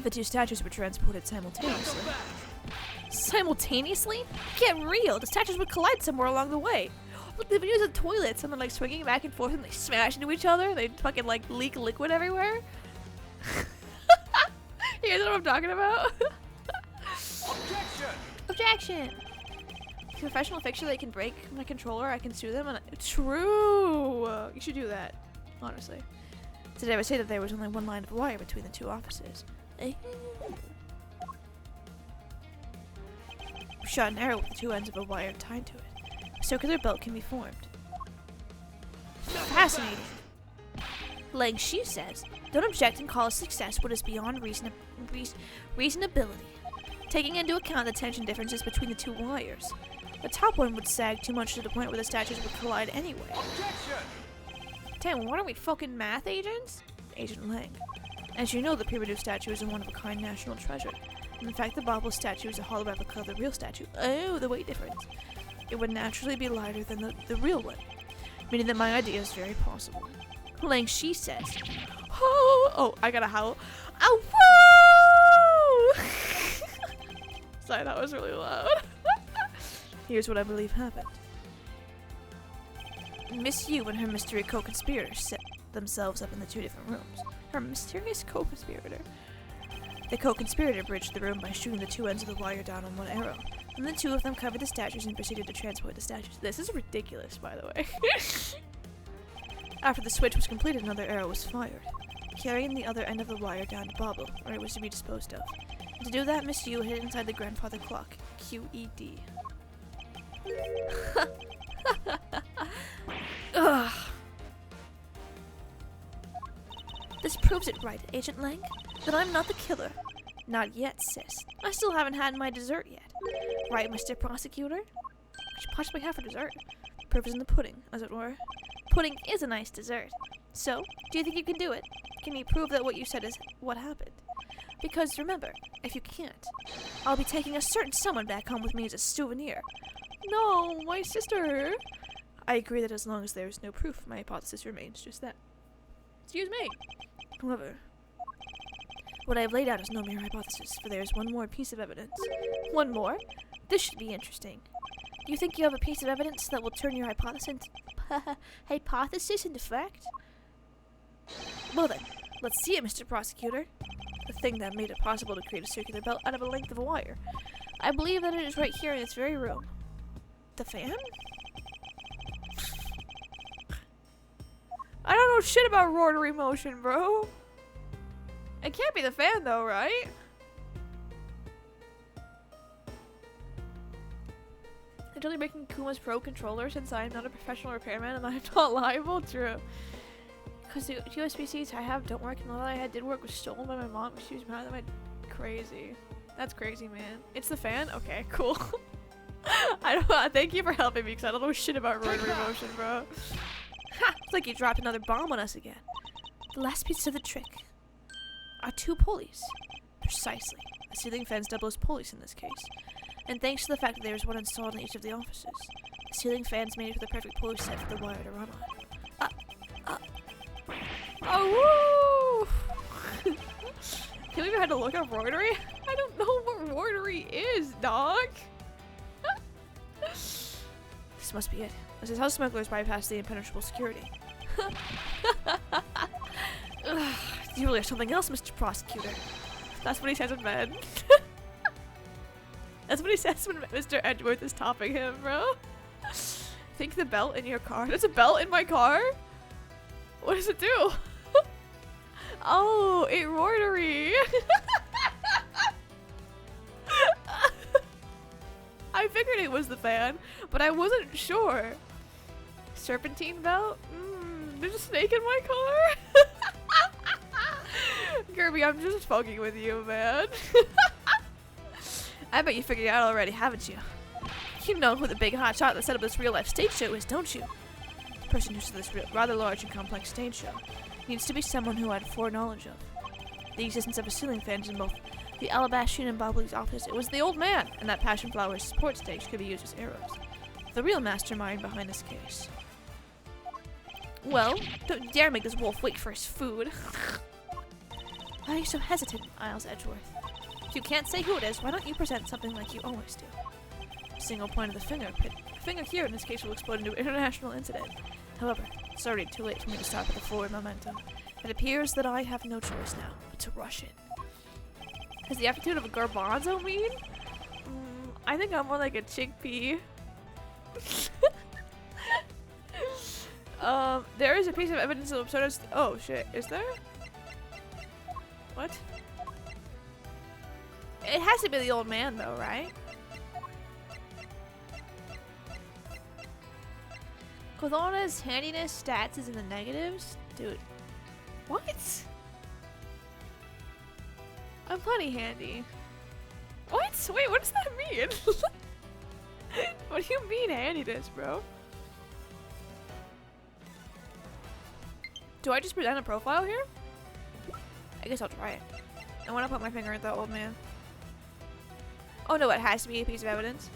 [SPEAKER 3] The two statues were transported simultaneously.
[SPEAKER 1] Simultaneously? Get real! The statues would collide somewhere along the way. Look, the videos of toilets, someone like swinging back and forth and they smash into each other. They fucking like leak liquid everywhere. You guys know what I'm talking about? Objection! Professional fixture they can break my controller, I can sue them. And true! You should do that, honestly. Today I would say that there was only one line of wire between the two offices.
[SPEAKER 3] Shot an arrow with the two ends of a wire tied to it. A circular belt can be formed.
[SPEAKER 1] Fascinating.
[SPEAKER 3] Lang Shi says, don't object and call a success what is beyond reasonability, taking into account the tension differences between the two wires. The top one would sag too much to the point where the statues would collide anyway. Damn, what are we, fucking math agents? Agent Lang. As you know, the Peabody statue is a one-of-a-kind national treasure. In fact, the Bobble statue is a hollow replica of the real statue. Oh, the weight difference. It would naturally be lighter than the real one, meaning that my idea is very possible. Lang, she says. Oh, I gotta howl. Oh, woo! Sorry, that was really loud. Here's what I believe happened. Miss Yu and her mystery co-conspirators set themselves up in the two different rooms. Her mysterious co-conspirator. The co-conspirator bridged the room by shooting the two ends of the wire down on one arrow. And the two of them covered the statues and proceeded to transport the statues. This is ridiculous, by the way. After the switch was completed, another arrow was fired, carrying the other end of the wire down to Bobble, where it was to be disposed of. And to do that, Miss Yu hid inside the grandfather clock. QED. Ugh. This proves it right, Agent Lang, that I'm not the killer. Not yet, sis. I still haven't had my dessert yet. Right, Mr. Prosecutor? What you possibly have for dessert? Proof is in the pudding, as it were. Pudding is a nice dessert. So, do you think you can do it? Can you prove that what you said is what happened? Because remember, if you can't, I'll be taking a certain someone back home with me as a souvenir. No, my sister! I agree that as long as there is no proof, my hypothesis remains just that. Excuse me! However, what I have laid out is no mere hypothesis, for there is one more piece of evidence. One more? This should be interesting. Do you think you have a piece of evidence that will turn your hypothesis into fact? Well then, let's see it, Mr. Prosecutor. The thing that made it possible to create a circular belt out of a length of a wire. I believe that it is right here in this very room. The fan? I don't know shit about rotary motion, bro. It can't be the fan though, right? I'm totally making Kuma's Pro controller since I'm not a professional repairman and I'm not liable. True. Because the USB-Cs I have don't work, and the one I had did work was stolen by my mom. She was mad at my crazy. That's crazy, man. It's the fan? Okay, cool. I don't. Thank you for helping me, because I don't know shit about rotary motion, bro. Ha! It's like you dropped another bomb on us again. The last piece of the trick are two pulleys. Precisely. The ceiling fans double as pulleys in this case. And thanks to the fact that there is one installed in each of the offices, the ceiling fans made it for the perfect pulley set for the wire to run on. Oh, woo! Can we even had to look up rotary? I don't know what rotary is, dog. This must be it. This is how smugglers bypass the impenetrable security. You really have something else, Mr. Prosecutor. That's what he says in bed. That's what he says when Mr. Edgeworth is topping him, bro. Think the belt in your car. There's a belt in my car? What does it do? Oh, it rotary. I figured it was the fan, but I wasn't sure. Serpentine belt? There's a snake in my car? Kirby, I'm just fucking with you, man. I bet you figured it out already, haven't you? You know who the big hotshot that set up this real-life stage show is, don't you? The person who set this rather large and complex stage show needs to be someone who had foreknowledge of the existence of a ceiling fan in both the Alabastrian and Bobbly's office. It was the old man, and that Passion Flower's support stage could be used as arrows. The real mastermind behind this case. Well, don't you dare make this wolf wait for his food. Why are you so hesitant, Isles Edgeworth? If you can't say who it is, why don't you present something like you always do? Single point of the finger. A finger here in this case will explode into an international incident. However, it's already too late for me to stop at the forward momentum. It appears that I have no choice now but to rush in. Has the aptitude of a garbanzo mean? I think I'm more like a chickpea. There is a piece of evidence of Absurdus. Oh shit, is there? What? It has to be the old man though, right? Kothana's handiness stats is in the negatives? Dude. What?
[SPEAKER 1] I'm plenty handy. What? Wait, what does that mean? What do you mean handiness, bro? Do I just present a profile here? I guess I'll try it. I want to put my finger at the old man. Oh no, it has to be a piece of evidence.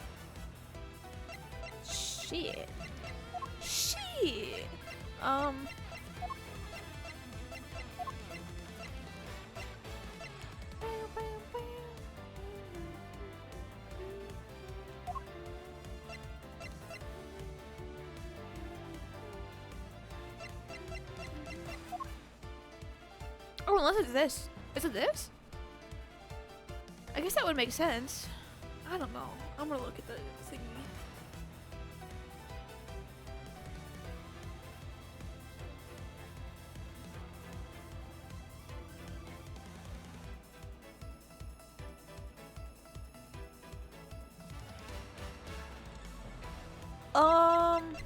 [SPEAKER 1] Shit. Shit. Oh, unless it's this. Is it this? I guess that would make sense. I don't know. I'm gonna look at the thingy.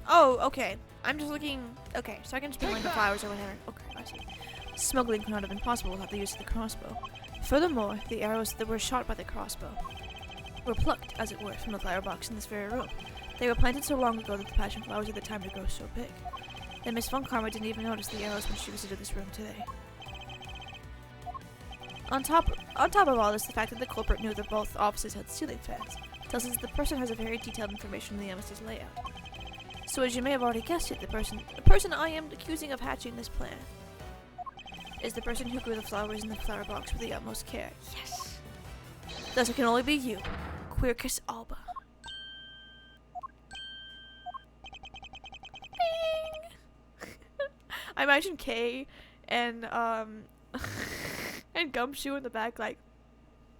[SPEAKER 1] Oh, okay. I'm just looking. Okay, so I can just be like the flowers or whatever. Okay, I see. Smuggling could not have been possible without the use of the crossbow. Furthermore, the arrows that were shot by the crossbow were plucked, as it were, from the flower box in this very room. They were planted so long ago that the passion flowers had the time to grow so big. And Miss Von Karma didn't even notice the arrows when she visited this room today. On top of all this, the fact that the culprit knew that both offices had ceiling fans tells us that the person has a very detailed information on the embassy's layout. So as you may have already guessed it, the person I am accusing of hatching this plan is the person who grew the flowers in the flower box with the utmost care. Yes! Thus it can only be you, Quercus Alba. Bing! I imagine Kay and and Gumshoe in the back like,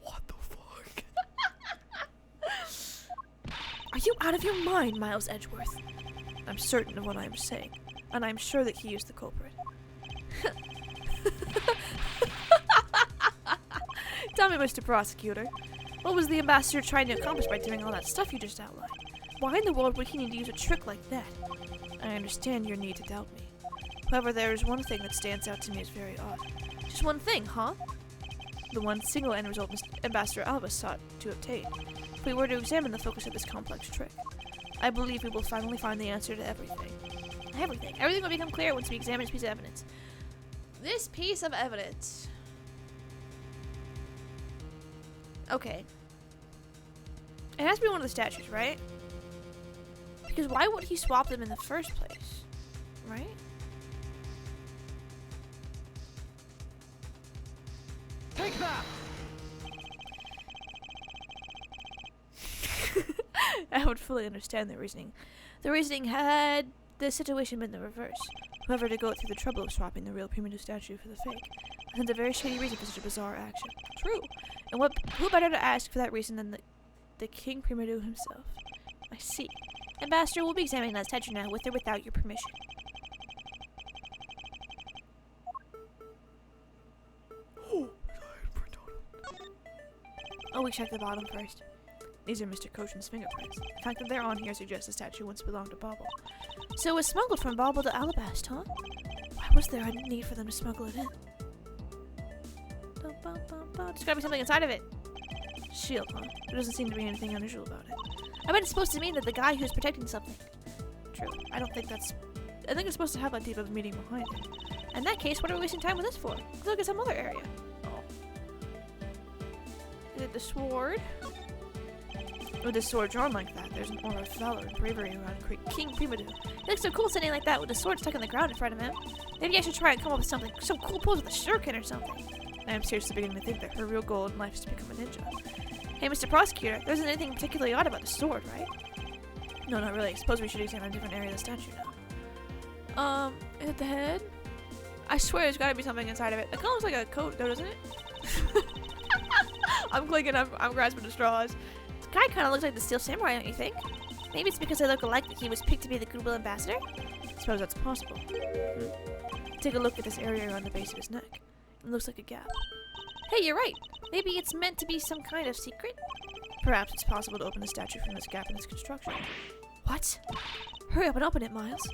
[SPEAKER 1] what the fuck? Are you out of your mind, Miles Edgeworth? I'm certain of what I am saying, and I'm sure that he is the culprit. Tell me, Mr. Prosecutor, what was the ambassador trying to accomplish by doing all that stuff you just outlined? Why in the world would he need to use a trick like that? I understand your need to doubt me. However, there is one thing that stands out to me as very odd. Just one thing, huh? The one single end result Ambassador Alba sought to obtain. If we were to examine the focus of this complex trick, I believe we will finally find the answer to everything. Everything will become clear once we examine this piece of evidence. This piece of evidence. Okay. It has to be one of the statues, right? Because why would he swap them in the first place? Right?
[SPEAKER 2] Take that!
[SPEAKER 1] I would fully understand the reasoning. The reasoning had the situation been the reverse. Whoever to go through the trouble of swapping the real Primitive statue for the fake. I think a very shady reason for such a bizarre action. True. And who better to ask for that reason than the King Primitive himself? I see. Ambassador, we'll be examining that statue now, with or without your permission. Oh, we check the bottom first. These are Mr. Koshin's fingerprints. The fact that they're on here suggests the statue once belonged to Bauble. So it was smuggled from Bauble to Alabast, huh? Why was there a need for them to smuggle it in? There's gotta be something inside of it. Shield, huh? There doesn't seem to be anything unusual about it. I bet it's supposed to mean that the guy who's protecting something. True. I think it's supposed to have a deeper meaning behind it. In that case, what are we wasting time with this for? Let's look at some other area. Oh. Is it the sword? With a sword drawn like that, there's an aura of valor and bravery around King Primitive. It looks so cool sitting like that with the sword stuck in the ground in front of him. Maybe I should try and come up with some cool pose with a shuriken or something. I am seriously beginning to think that her real goal in life is to become a ninja. Hey, Mr. Prosecutor, there isn't anything particularly odd about the sword, right? No, not really. I suppose we should examine a different area of the statue now. Is it the head? I swear there's gotta be something inside of it. It kind of looks like a coat, though, doesn't it? I'm clicking, I'm grasping the straws. This guy kind of looks like the Steel Samurai, don't you think? Maybe it's because they look alike that he was picked to be the Goodwill Ambassador? I suppose that's possible. Take a look at this area around the base of his neck. It looks like a gap. Hey, you're right. Maybe it's meant to be some kind of secret? Perhaps it's possible to open the statue from this gap in its construction. What? Hurry up and open it, Miles.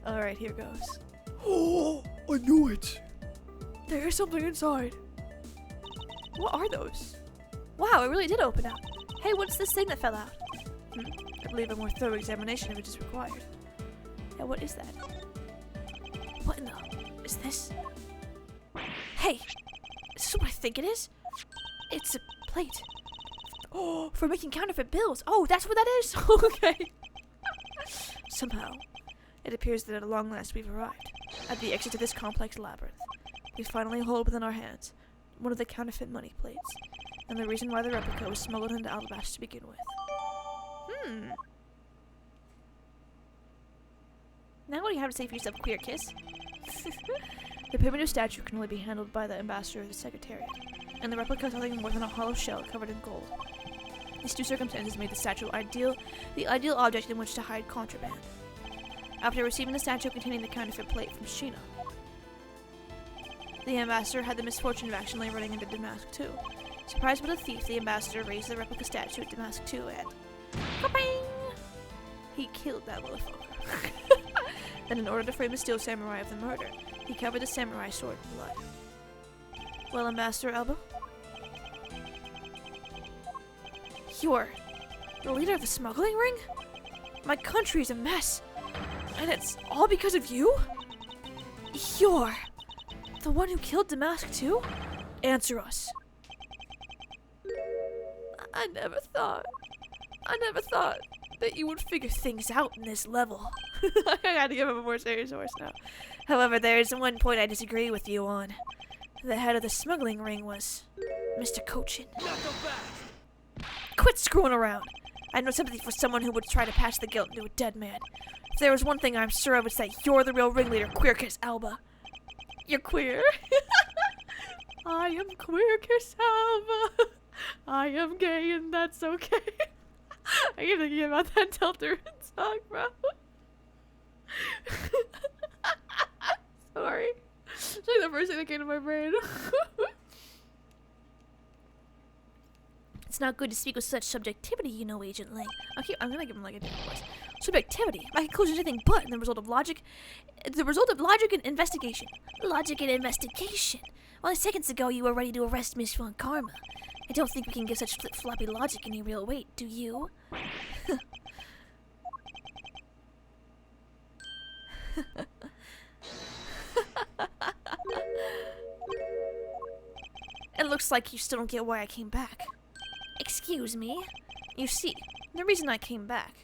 [SPEAKER 1] Alright, here goes.
[SPEAKER 4] Oh, I knew it!
[SPEAKER 1] There is something inside. What are those? Wow, it really did open up. Hey, what's this thing that fell out? I believe a more thorough examination of it is required. Yeah, what is that? What in the... is this? Hey! Is this what I think it is? It's a plate. Oh, for making counterfeit bills. Oh, that's what that is? Okay. Somehow, it appears that at long last we've arrived at the exit to this complex labyrinth. We finally hold within our hands one of the counterfeit money plates, and the reason why the replica was smuggled into Alabasta to begin with. Now what do you have to say for yourself, queer kiss? The primitive statue can only be handled by the ambassador or the secretariat, and the replica is nothing more than a hollow shell covered in gold. These two circumstances made the statue the ideal object in which to hide contraband. After receiving the statue containing the counterfeit plate from Sheena, the ambassador had the misfortune of accidentally running into Damask II. Surprised by the thief, the ambassador raised the replica statue at Damask II and... Ka-bang! He killed that motherfucker. Then in order to frame the steel samurai of the murder, he covered the samurai sword in blood. Well, Ambassador Elba? You're the leader of the smuggling ring? My country's a mess. And it's all because of you? You're the one who killed Damask too? Answer us. I never thought that you would figure things out in this level. I gotta give him a more serious voice now. However, there is one point I disagree with you on. The head of the smuggling ring was Mr. Cochin. Quit screwing around. I have no sympathy for someone who would try to pass the guilt into a dead man. If there was one thing I'm sure of, it's that you're the real ringleader, Queer Kiss Alba. You're queer? I am Queer Kiss Alba. I am gay and that's okay. I keep thinking about that Deltarune song, bro. Sorry. It's like the first thing that came to my brain. It's not good to speak with such subjectivity, you know, Agent Lang. I'm gonna give him like a different voice. Subjectivity. My conclusion is anything but the result of logic. The result of logic and investigation. Logic and investigation. Only seconds ago, you were ready to arrest Miss Von Karma. I don't think we can give such flip-floppy logic any real weight, do you? It looks like you still don't get why I came back. Excuse me? You see, the reason I came back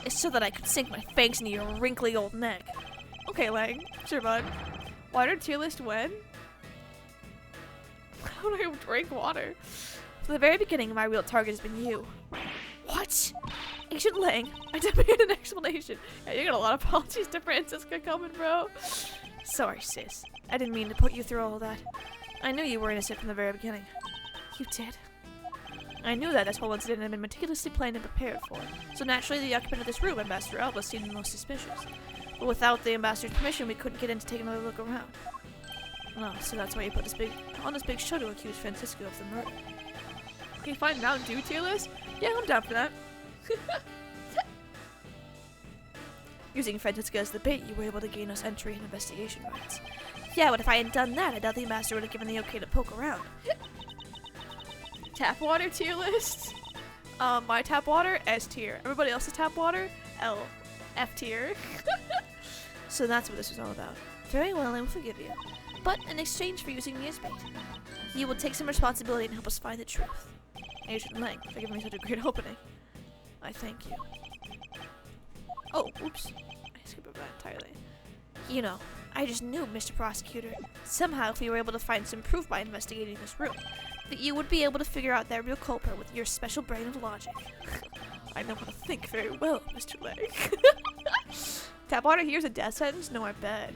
[SPEAKER 1] is so that I could sink my fangs into your wrinkly old neck. Okay, Lang. Sure, bud. Why did tier list win? How do I drink water? From the very beginning, my real target has been you. What? Agent Lang, I demand an explanation. Yeah, you got a lot of apologies to Francisca coming, bro. Sorry, sis. I didn't mean to put you through all that. I knew you were innocent from the very beginning. You did? I knew that this whole incident had been meticulously planned and prepared for. So naturally, the occupant of this room, Ambassador Elba, seemed the most suspicious. But without the ambassador's permission, we couldn't get in to take another look around. Oh, so that's why you put this big show to accuse Francisco of the murder. Okay, fine, Mountain Dew tier list? Yeah, I'm down for that. Using Francisco as the bait, you were able to gain us entry and investigation rights. Yeah, but if I hadn't done that, I doubt the ambassador would have given the okay to poke around. Tap water tier list? My tap water, S tier. Everybody else's tap water, L. F tier. So that's what this was all about. Very well, I will forgive you. But in exchange for using me as bait, you will take some responsibility and help us find the truth. Agent Lang, for giving me such a great opening. I thank you. Oh, oops. I skipped over that entirely. You know, I just knew, Mr. Prosecutor, somehow if we were able to find some proof by investigating this room, that you would be able to figure out that real culprit with your special brain of logic. I know how to think very well, Mr. Lang. Tap water here's a death sentence? No, I bet.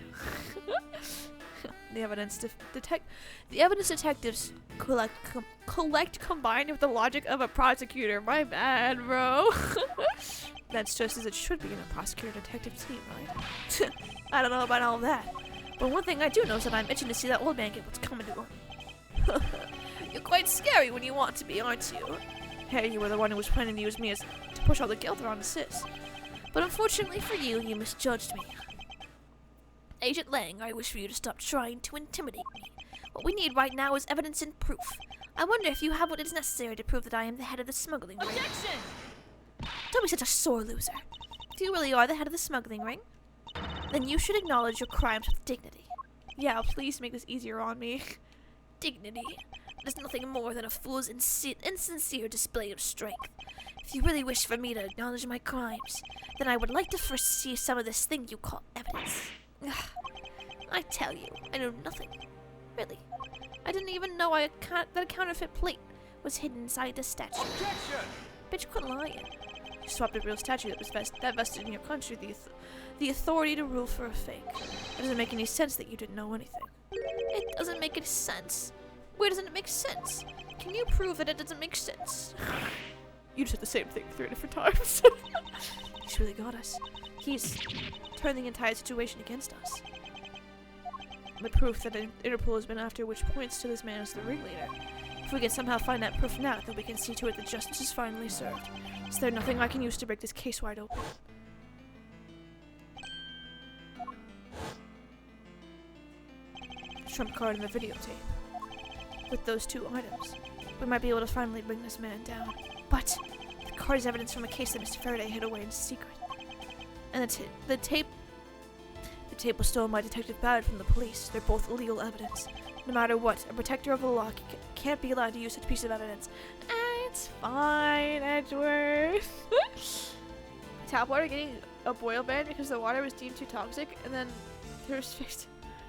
[SPEAKER 1] The evidence detectives collect combined with the logic of a prosecutor. My bad, bro. That's just as it should be in a prosecutor-detective team, right? I don't know about all of that. But one thing I do know is that I'm itching to see that old man get what's coming to him. You're quite scary when you want to be, aren't you? Hey, you were the one who was planning to use me to push all the guilt around the sis. But unfortunately for you, you misjudged me.
[SPEAKER 3] Agent Lang, I wish for you to stop trying to intimidate me. What we need right now is evidence and proof. I wonder if you have what is necessary to prove that I am the head of the smuggling ring.
[SPEAKER 1] Objection!
[SPEAKER 3] Don't be such a sore loser. If you really are the head of the smuggling ring, then you should acknowledge your crimes with dignity.
[SPEAKER 1] Yeah, please make this easier on me.
[SPEAKER 3] Dignity is nothing more than a fool's insincere display of strength. If you really wish for me to acknowledge my crimes, then I would like to first see some of this thing you call evidence. Ugh. I tell you, I know nothing. Really. I didn't even know that a counterfeit plate was hidden inside the statue.
[SPEAKER 2] Objection!
[SPEAKER 3] Bitch, quit lying.
[SPEAKER 1] You swapped a real statue that vested in your country the authority to rule for a fake. It doesn't make any sense that you didn't know anything.
[SPEAKER 3] It doesn't make any sense. Where doesn't it make sense? Can you prove that it doesn't make sense?
[SPEAKER 1] You just said the same thing 3 different times.
[SPEAKER 3] He's really got us. He's turned the entire situation against us.
[SPEAKER 1] The proof that Interpol has been after, which points to this man as the ringleader. If we can somehow find that proof now, then we can see to it that justice is finally served. Is there nothing I can use to break this case wide open? Trump card and the videotape. With those 2 items, we might be able to finally bring this man down. But the card is evidence from a case that Mr. Faraday hid away in secret. And the tape was stolen by Detective Ballard from the police. They're both illegal evidence. No matter what, a protector of the law can't be allowed to use such a piece of evidence. It's fine, Edgeworth. Tap water getting a boil ban because the water was deemed too toxic, and then there's fixed.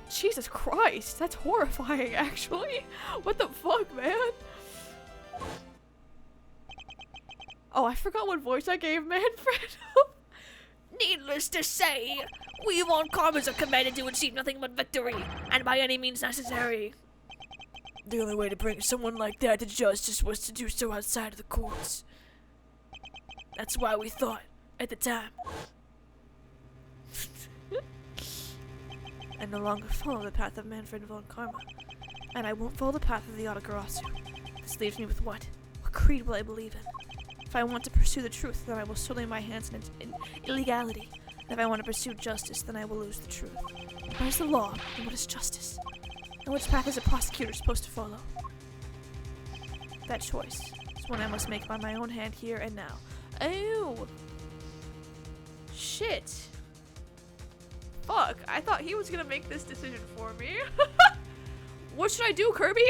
[SPEAKER 1] Jesus Christ, that's horrifying, actually. What the fuck, man? Oh, I forgot what voice I gave Manfred.
[SPEAKER 3] Needless to say, we Von Karmas are commanded to achieve nothing but victory, and by any means necessary.
[SPEAKER 1] The only way to bring someone like that to justice was to do so outside of the courts. That's why we thought, at the time. I no longer follow the path of Manfred von Karma, and I won't follow the path of the Autogarasu. This leaves me with what? What creed will I believe in? If I want to pursue the truth, then I will soil my hands in illegality. And if I want to pursue justice, then I will lose the truth. What is the law, and what is justice? And which path is a prosecutor supposed to follow? That choice is one I must make by my own hand here and now. Oh! Shit! Fuck, I thought he was gonna make this decision for me. What should I do, Kirby?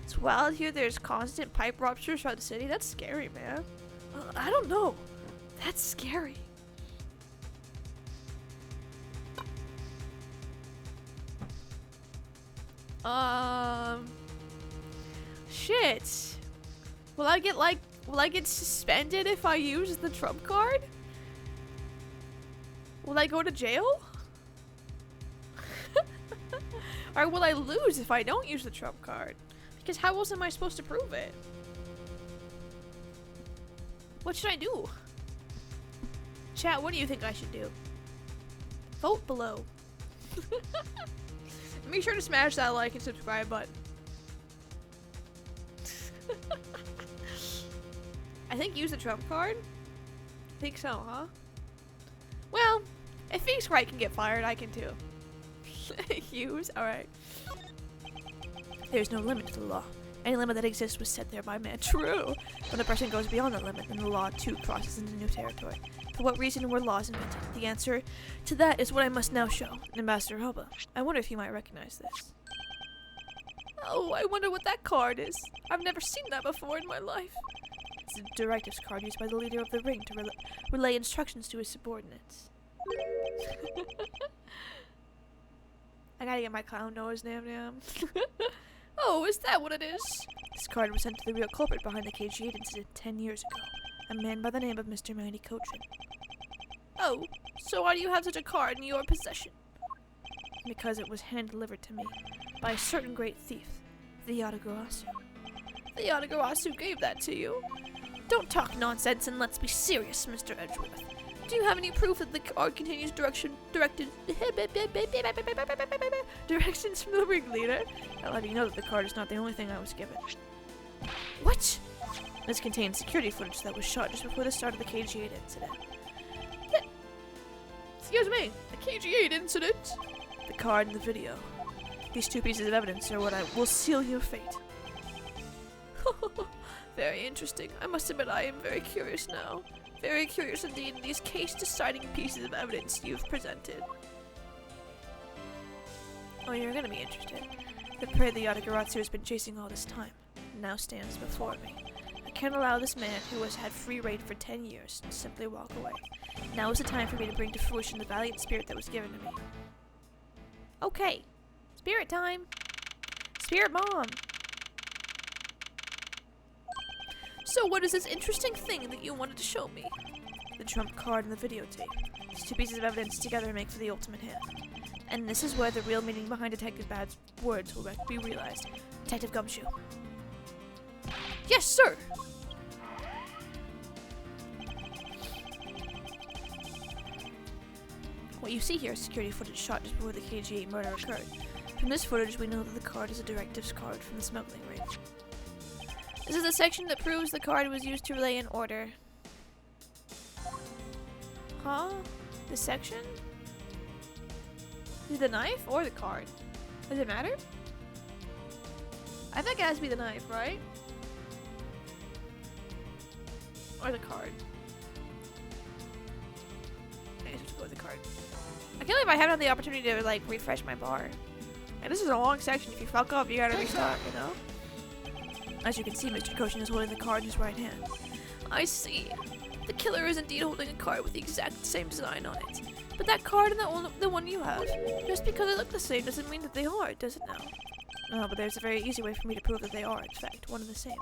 [SPEAKER 1] It's wild here, there's constant pipe ruptures throughout the city. That's scary, man. I don't know. That's scary. Shit. Will I get suspended if I use the Trump card? Will I go to jail? Or will I lose if I don't use the Trump card? Because how else am I supposed to prove it? What should I do? Chat, what do you think I should do? Vote below. Make sure to smash that like and subscribe button. I think use the Trump card? I think so, huh? Well, if Phoenix Wright can get fired, I can too. Use? Alright. There's no limit to the law. Any limit that exists was set there by man. True. When a person goes beyond the limit, then the law too crosses into new territory. For what reason were laws invented? The answer to that is what I must now show. Ambassador Hoba, I wonder if you might recognize this. Oh, I wonder what that card is. I've never seen that before in my life. It's a directives card used by the leader of the ring to relay instructions to his subordinates. I gotta get my clown nose, Nam. Oh, is that what it is? This card was sent to the real culprit behind the KG8 incident 10 years ago. A man by the name of Mr. Manny Cochin. Oh, so why do you have such a card in your possession? Because it was hand-delivered to me by a certain great thief, the Yatagarasu. The Yatagarasu gave that to you? Don't talk nonsense and let's be serious, Mr. Edgeworth. Do you have any proof that the card contains directions from the ringleader? I'll have you know that the card is not the only thing I was given. What? This contains security footage that was shot just before the start of the KG8 incident. Excuse me, the KG8 incident. The card and the video. These two pieces of evidence are what will seal your fate. Very interesting. I must admit I am very curious now. Very curious indeed in these case-deciding pieces of evidence you've presented. Oh, you're gonna be interested. The prey the Yatagarasu has been chasing all this time now stands before me. I can't allow this man, who has had free reign for 10 years, to simply walk away. Now is the time for me to bring to fruition the valiant spirit that was given to me. Okay. Spirit time! Spirit Mom! So what is this interesting thing that you wanted to show me? The trump card and the videotape. These two pieces of evidence together make for the ultimate hand. And this is where the real meaning behind Detective Bad's words will be realized. Detective Gumshoe. Yes, sir! What you see here is security footage shot just before the KG8 murder occurred. From this footage, we know that the card is a directives card from the smuggling ring. This is the section that proves the card was used to relay an order. Huh? The section? Is it the knife or the card? Does it matter? I think it has to be the knife, right? Or the card. I guess we'll go with the card. I can't believe I haven't had the opportunity to like refresh my bar. And this is a long section. If you fuck up, you gotta restart, you know? As you can see, Mr. Koshin is holding the card in his right hand. I see. The killer is indeed holding a card with the exact same design on it. But that card and the one you have, just because they look the same doesn't mean that they are, does it now? No, but there's a very easy way for me to prove that they are, in fact, one and the same.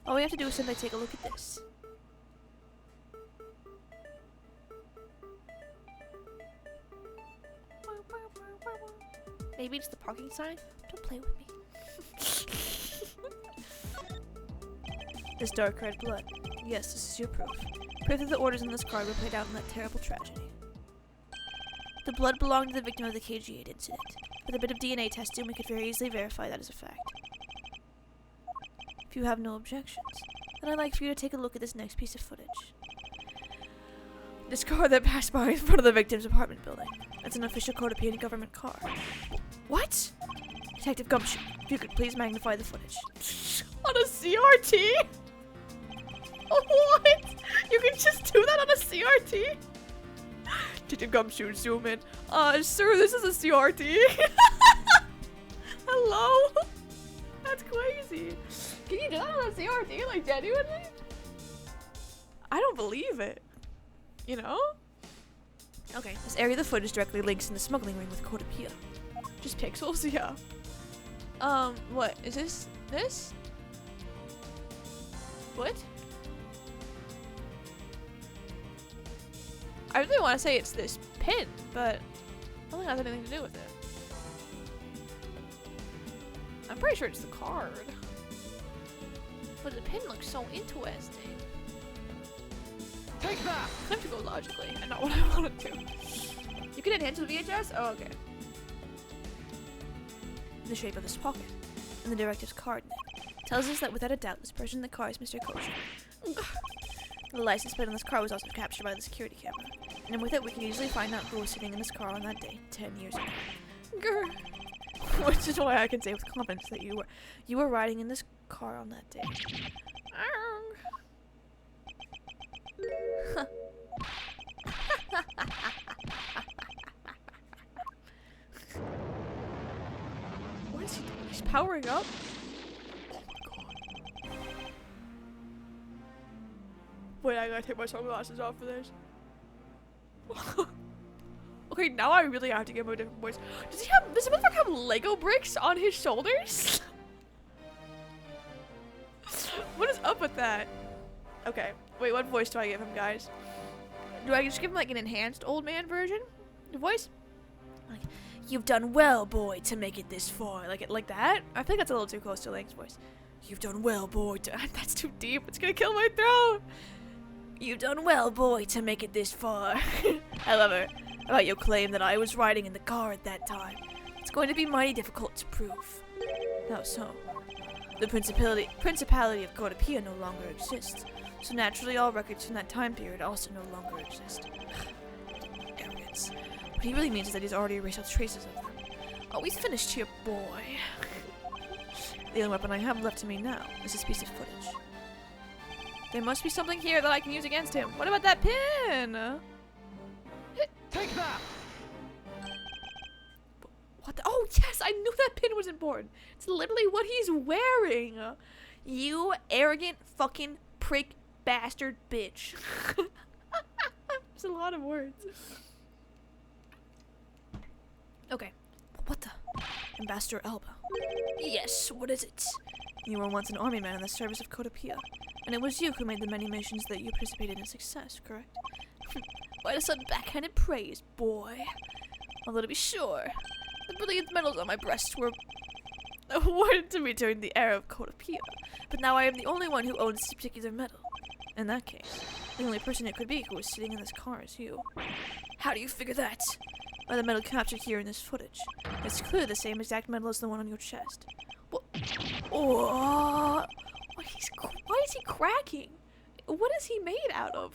[SPEAKER 1] All we have to do is simply take a look at this. Maybe it's the parking sign? Don't play with me. This dark red blood. Yes, this is your proof. Proof that the orders in this card were played out in that terrible tragedy. The blood belonged to the victim of the KG8 incident. With a bit of DNA testing, we could very easily verify that as a fact. If you have no objections, then I'd like for you to take a look at this next piece of footage. This car that passed by in front of the victim's apartment building. It's an official Kotopian government car. What? Detective Gumshoe, if you could please magnify the footage. On a CRT? What? You can just do that on a CRT? Detective Gumshoe, zoom in. Sir, this is a CRT. Hello? That's crazy. Can you do that on a CRT? Like, genuinely? I don't believe it. You know? Okay, this area of the footage directly links in the smuggling ring with Kotopia. Just pixels? Yeah. What? Is this? This? What? I really want to say it's this pin, but I don't think it has anything to do with it. I'm pretty sure it's the card. But the pin looks so interesting.
[SPEAKER 2] Take that!
[SPEAKER 1] I have to go logically, and not what I want to do. You can enhance the VHS? Oh, okay. The shape of this pocket, and the directive's card tells us that without a doubt this person in the car is Mr. Koshin. The license plate on this car was also captured by the security camera, and with it we can easily find out who was sitting in this car on that day, 10 years ago. Grr. Which is why I can say with confidence that you were riding in this car on that day. What is he doing? He's powering up? Oh my god. Wait, I gotta take my sunglasses off for this. Okay, now I really have to give him a different voice. Does the motherfucker have Lego bricks on his shoulders? What is up with that? Okay, wait, what voice do I give him, guys? Do I just give him like an enhanced old man version? The voice? Like, you've done well, boy, to make it this far. Like that? I think that's a little too close to Link's voice. You've done well, boy. That's too deep. It's gonna kill my throat. You've done well, boy, to make it this far. I love it. About your claim that I was riding in the car at that time. It's going to be mighty difficult to prove. How so? The Principality of Kotopia no longer exists. So naturally, all records from that time period also no longer exist. Arrogant. erase. What he really means is that he's already erased all traces of them. Oh, we finished here, boy. The only weapon I have left to me now is this piece of footage. There must be something here that I can use against him. What about that pin?
[SPEAKER 2] Take that!
[SPEAKER 1] What the? Oh, yes, I knew that pin was important. It's literally what he's wearing. You arrogant fucking prick bastard bitch. There's a lot of words. Okay. What the? Ambassador Alba. Yes, what is it? You were once an army man in the service of Cotopia, and it was you who made the many missions that you participated in a success, correct? Why the sudden backhanded praise, boy? Although to be sure, the brilliant medals on my breast were awarded to me during the era of Cotopia, but now I am the only one who owns this particular medal. In that case, the only person it could be who was sitting in this car is you. How do you figure that? By the medal captured here in this footage. It's clearly the same exact medal as the one on your chest. What? Oh, why is he cracking? What is he made out of?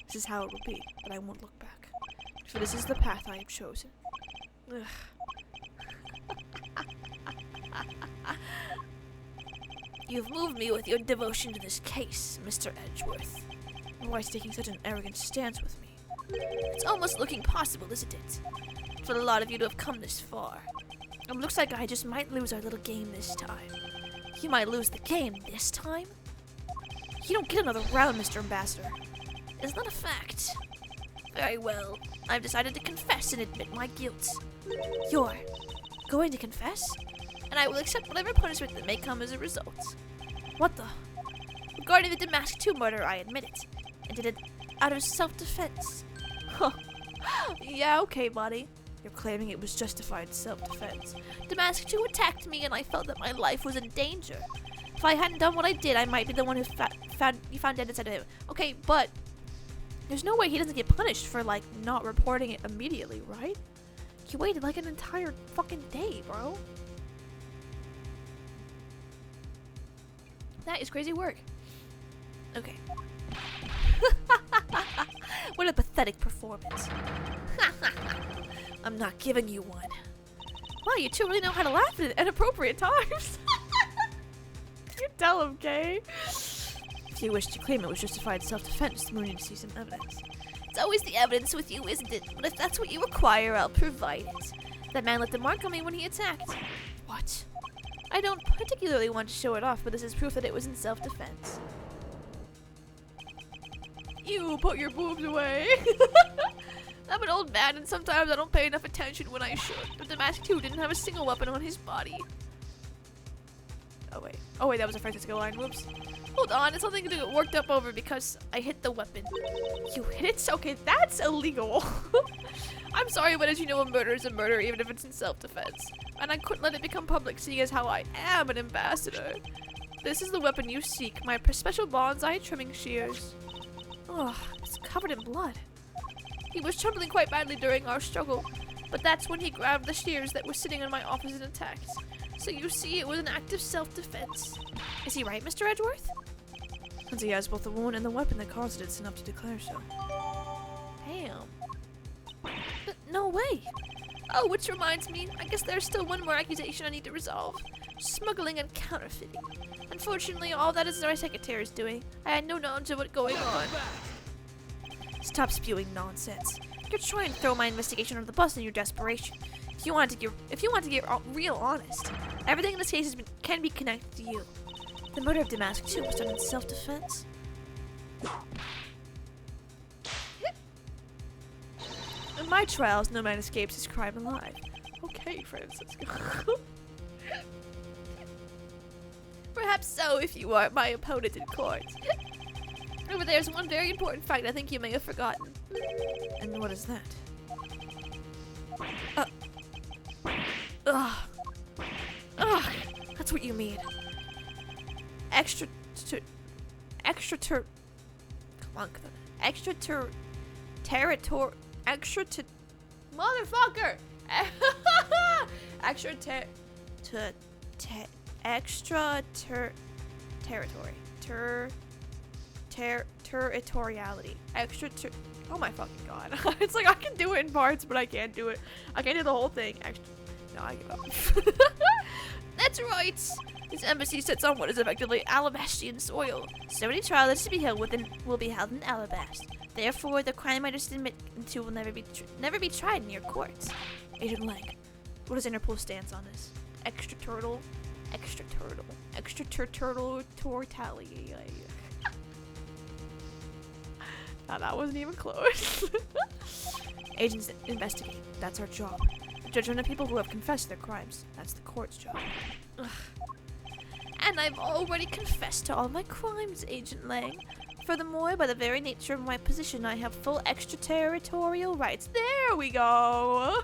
[SPEAKER 1] This is how it will be, but I won't look back. For this is the path I have chosen. Ugh. You've moved me with your devotion to this case, Mr. Edgeworth. Why is taking such an arrogant stance with me? It's almost looking possible, isn't it? For a lot of you to have come this far. It looks like I just might lose our little game this time. You might lose the game this time? You don't get another round, Mr. Ambassador. Isn't that a fact? Very well. I've decided to confess and admit my guilt. You're going to confess? And I will accept whatever punishment that may come as a result. What the? Regarding the Damask 2 murder, I admit it. I did it out of self-defense. Huh. Yeah, okay, buddy. You're claiming it was justified self-defense. Damask 2 attacked me and I felt that my life was in danger. If I hadn't done what I did, I might be the one who found dead inside of him. Okay, but there's no way he doesn't get punished for, like, not reporting it immediately, right? He waited like an entire fucking day, bro. That is crazy work. Okay. What a pathetic performance. I'm not giving you one. Wow, you two really know how to laugh at inappropriate times. You tell him, Kay. If you wish to claim it was justified self-defense, we need to see some evidence. It's always the evidence with you, isn't it? But if that's what you require, I'll provide it. That man left a mark on me when he attacked. What? I don't particularly want to show it off, but this is proof that it was in self-defense. You put your boobs away. I'm an old man, and sometimes I don't pay enough attention when I should. But Damask 2 didn't have a single weapon on his body. Oh wait, that was a Francisco line. Whoops. Hold on, it's something to get worked up over because I hit the weapon. You hit it? Okay, that's illegal. I'm sorry, but as you know, a murder is a murder, even if it's in self-defense. And I couldn't let it become public, seeing as how I am an ambassador. This is the weapon you seek, my special bonsai trimming shears. Ugh, it's covered in blood. He was trembling quite badly during our struggle, but that's when he grabbed the shears that were sitting in my office and attacked. So you see, it was an act of self-defense. Is he right, Mr. Edgeworth? Since he has both the wound and the weapon that caused it, it's enough to declare so. Damn. No way. Oh, which reminds me, I guess there's still one more accusation I need to resolve. Smuggling and counterfeiting. Unfortunately, all that is our secretary's doing. I had no knowledge of what's going on. Stop spewing nonsense. You're trying to throw my investigation under the bus in your desperation. If you want to get real honest, everything in this case can be connected to you. The murder of Damask 2 was done in self-defense. In my trials, no man escapes his crime alive. Okay, Francisco. Perhaps so if you are my opponent in court. But there's one very important fact I think you may have forgotten. And what is that? That's what you mean. Motherfucker! Territoriality. Oh my fucking god. It's like I can do it in parts, but I can't do it. I can't do the whole thing. Actually, no, I give up.
[SPEAKER 3] That's right. This embassy sits on what is effectively Alabastian soil. So any trial that is to be held within will be held in Alabast. Therefore, the crime I just admit to will never be tried in your courts.
[SPEAKER 1] Agent Lang, what is Interpol's stance on this? Extra turtle, tortally. Now that wasn't even close. Agents investigate. That's our job. Judge on the people who have confessed their crimes. That's the court's job.
[SPEAKER 3] Ugh. And I've already confessed to all my crimes, Agent Lang. Furthermore, by the very nature of my position, I have full extraterritorial rights.
[SPEAKER 1] There we go.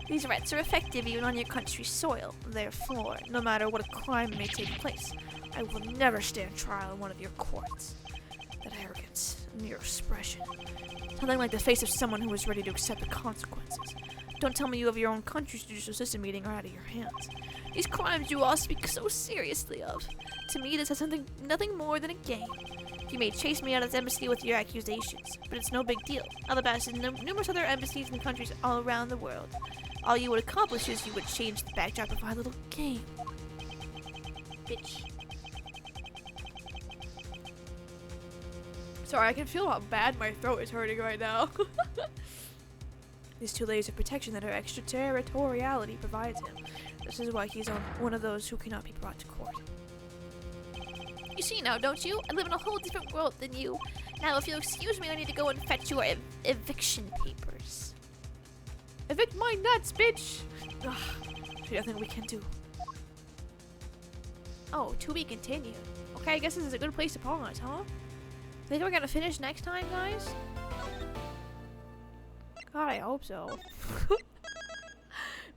[SPEAKER 3] These rights are effective even on your country's soil. Therefore, no matter what a crime may take place,
[SPEAKER 1] I will never stand trial in one of your courts. That arrogance, mere expression. Something like the face of someone who is ready to accept the consequences. Don't tell me you have your own country's judicial system meeting are out of your hands.
[SPEAKER 3] these crimes you all speak so seriously of. To me, this has nothing more than a game. You may chase me out of this embassy with your accusations, but it's no big deal. Alabasta has numerous other embassies in countries all around the world. All you would accomplish is you would change the backdrop of our little game. Bitch.
[SPEAKER 1] Sorry, I can feel how bad my throat is hurting right now. These 2 layers of protection that our extraterritoriality provides him. This is why he's on one of those who cannot be brought to court.
[SPEAKER 3] You see now, don't you? I live in a whole different world than you. Now, if you'll excuse me, I need to go and fetch your eviction papers.
[SPEAKER 1] Evict my nuts, bitch! Ugh, there's nothing we can do. Oh, to be continued. Okay, I guess this is a good place to pause, huh? Think we're gonna finish next time, guys? God, I hope so.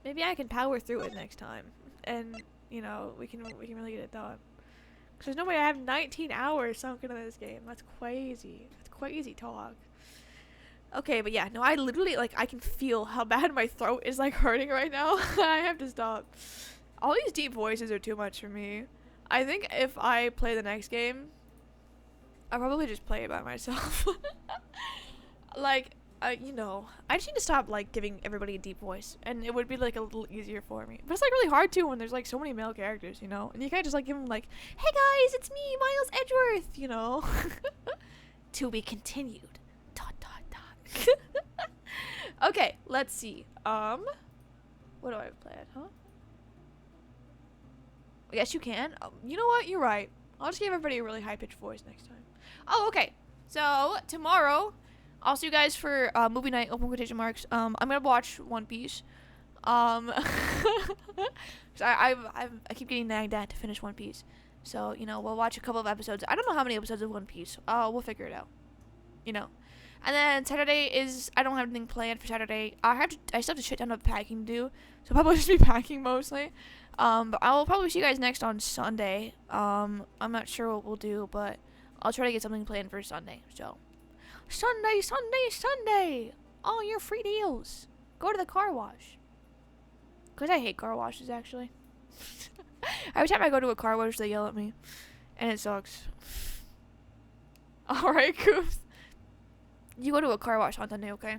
[SPEAKER 1] Maybe I can power through it next time, and you know we can really get it done. Cause there's no way I have 19 hours sunk into this game. That's crazy. That's crazy talk. Okay, but yeah, no, I literally I can feel how bad my throat is hurting right now. I have to stop. All these deep voices are too much for me. I think if I play the next game, I'll probably just play it by myself. You know, I just need to stop giving everybody a deep voice, and it would be a little easier for me. But it's really hard to when there's so many male characters, you know, and you can't just give them hey guys, it's me, Miles Edgeworth, you know. To be continued. Dot dot dot. Okay, let's see. What do I have planned, huh? Yes, you can. You know what? You're right. I'll just give everybody a really high-pitched voice next time. Oh, okay. So, tomorrow, I'll see you guys for movie night, open quotation marks. I'm gonna watch One Piece. 'Cause I keep getting nagged at to finish One Piece. So, you know, we'll watch a couple of episodes. I don't know how many episodes of One Piece. We'll figure it out. You know. And then Saturday I don't have anything planned for Saturday. I still have to shit ton of packing to do. So I'll probably just be packing mostly. But I will probably see you guys next on Sunday. I'm not sure what we'll do, but I'll try to get something planned for Sunday. So, Sunday! All your free deals. Go to the car wash. Because I hate car washes, actually. Every time I go to a car wash, they yell at me. And it sucks. Alright, Coops. You go to a car wash on Sunday, okay?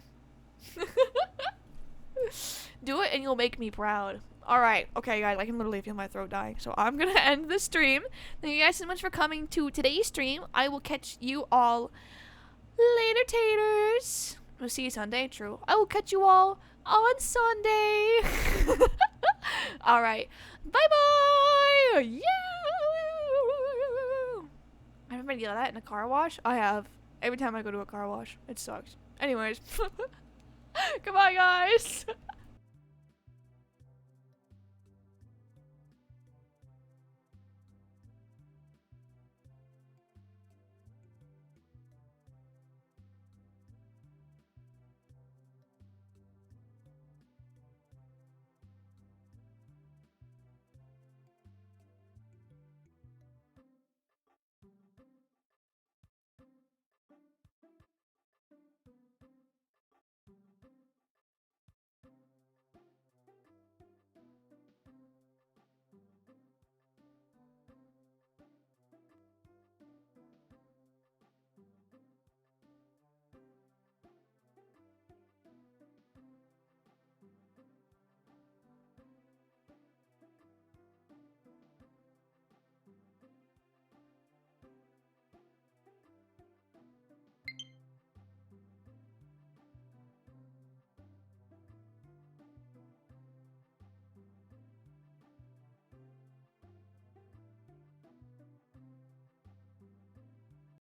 [SPEAKER 1] Do it and you'll make me proud. Alright, okay guys, I can literally feel my throat dying. So I'm gonna end the stream. Thank you guys so much for coming to today's stream. I will catch you all later, taters. We'll see you Sunday, true. I will catch you all on Sunday. Alright, bye-bye! Yeah! I haven't yelled at in a car wash. I have. Every time I go to a car wash. It sucks. Anyways. Goodbye, guys!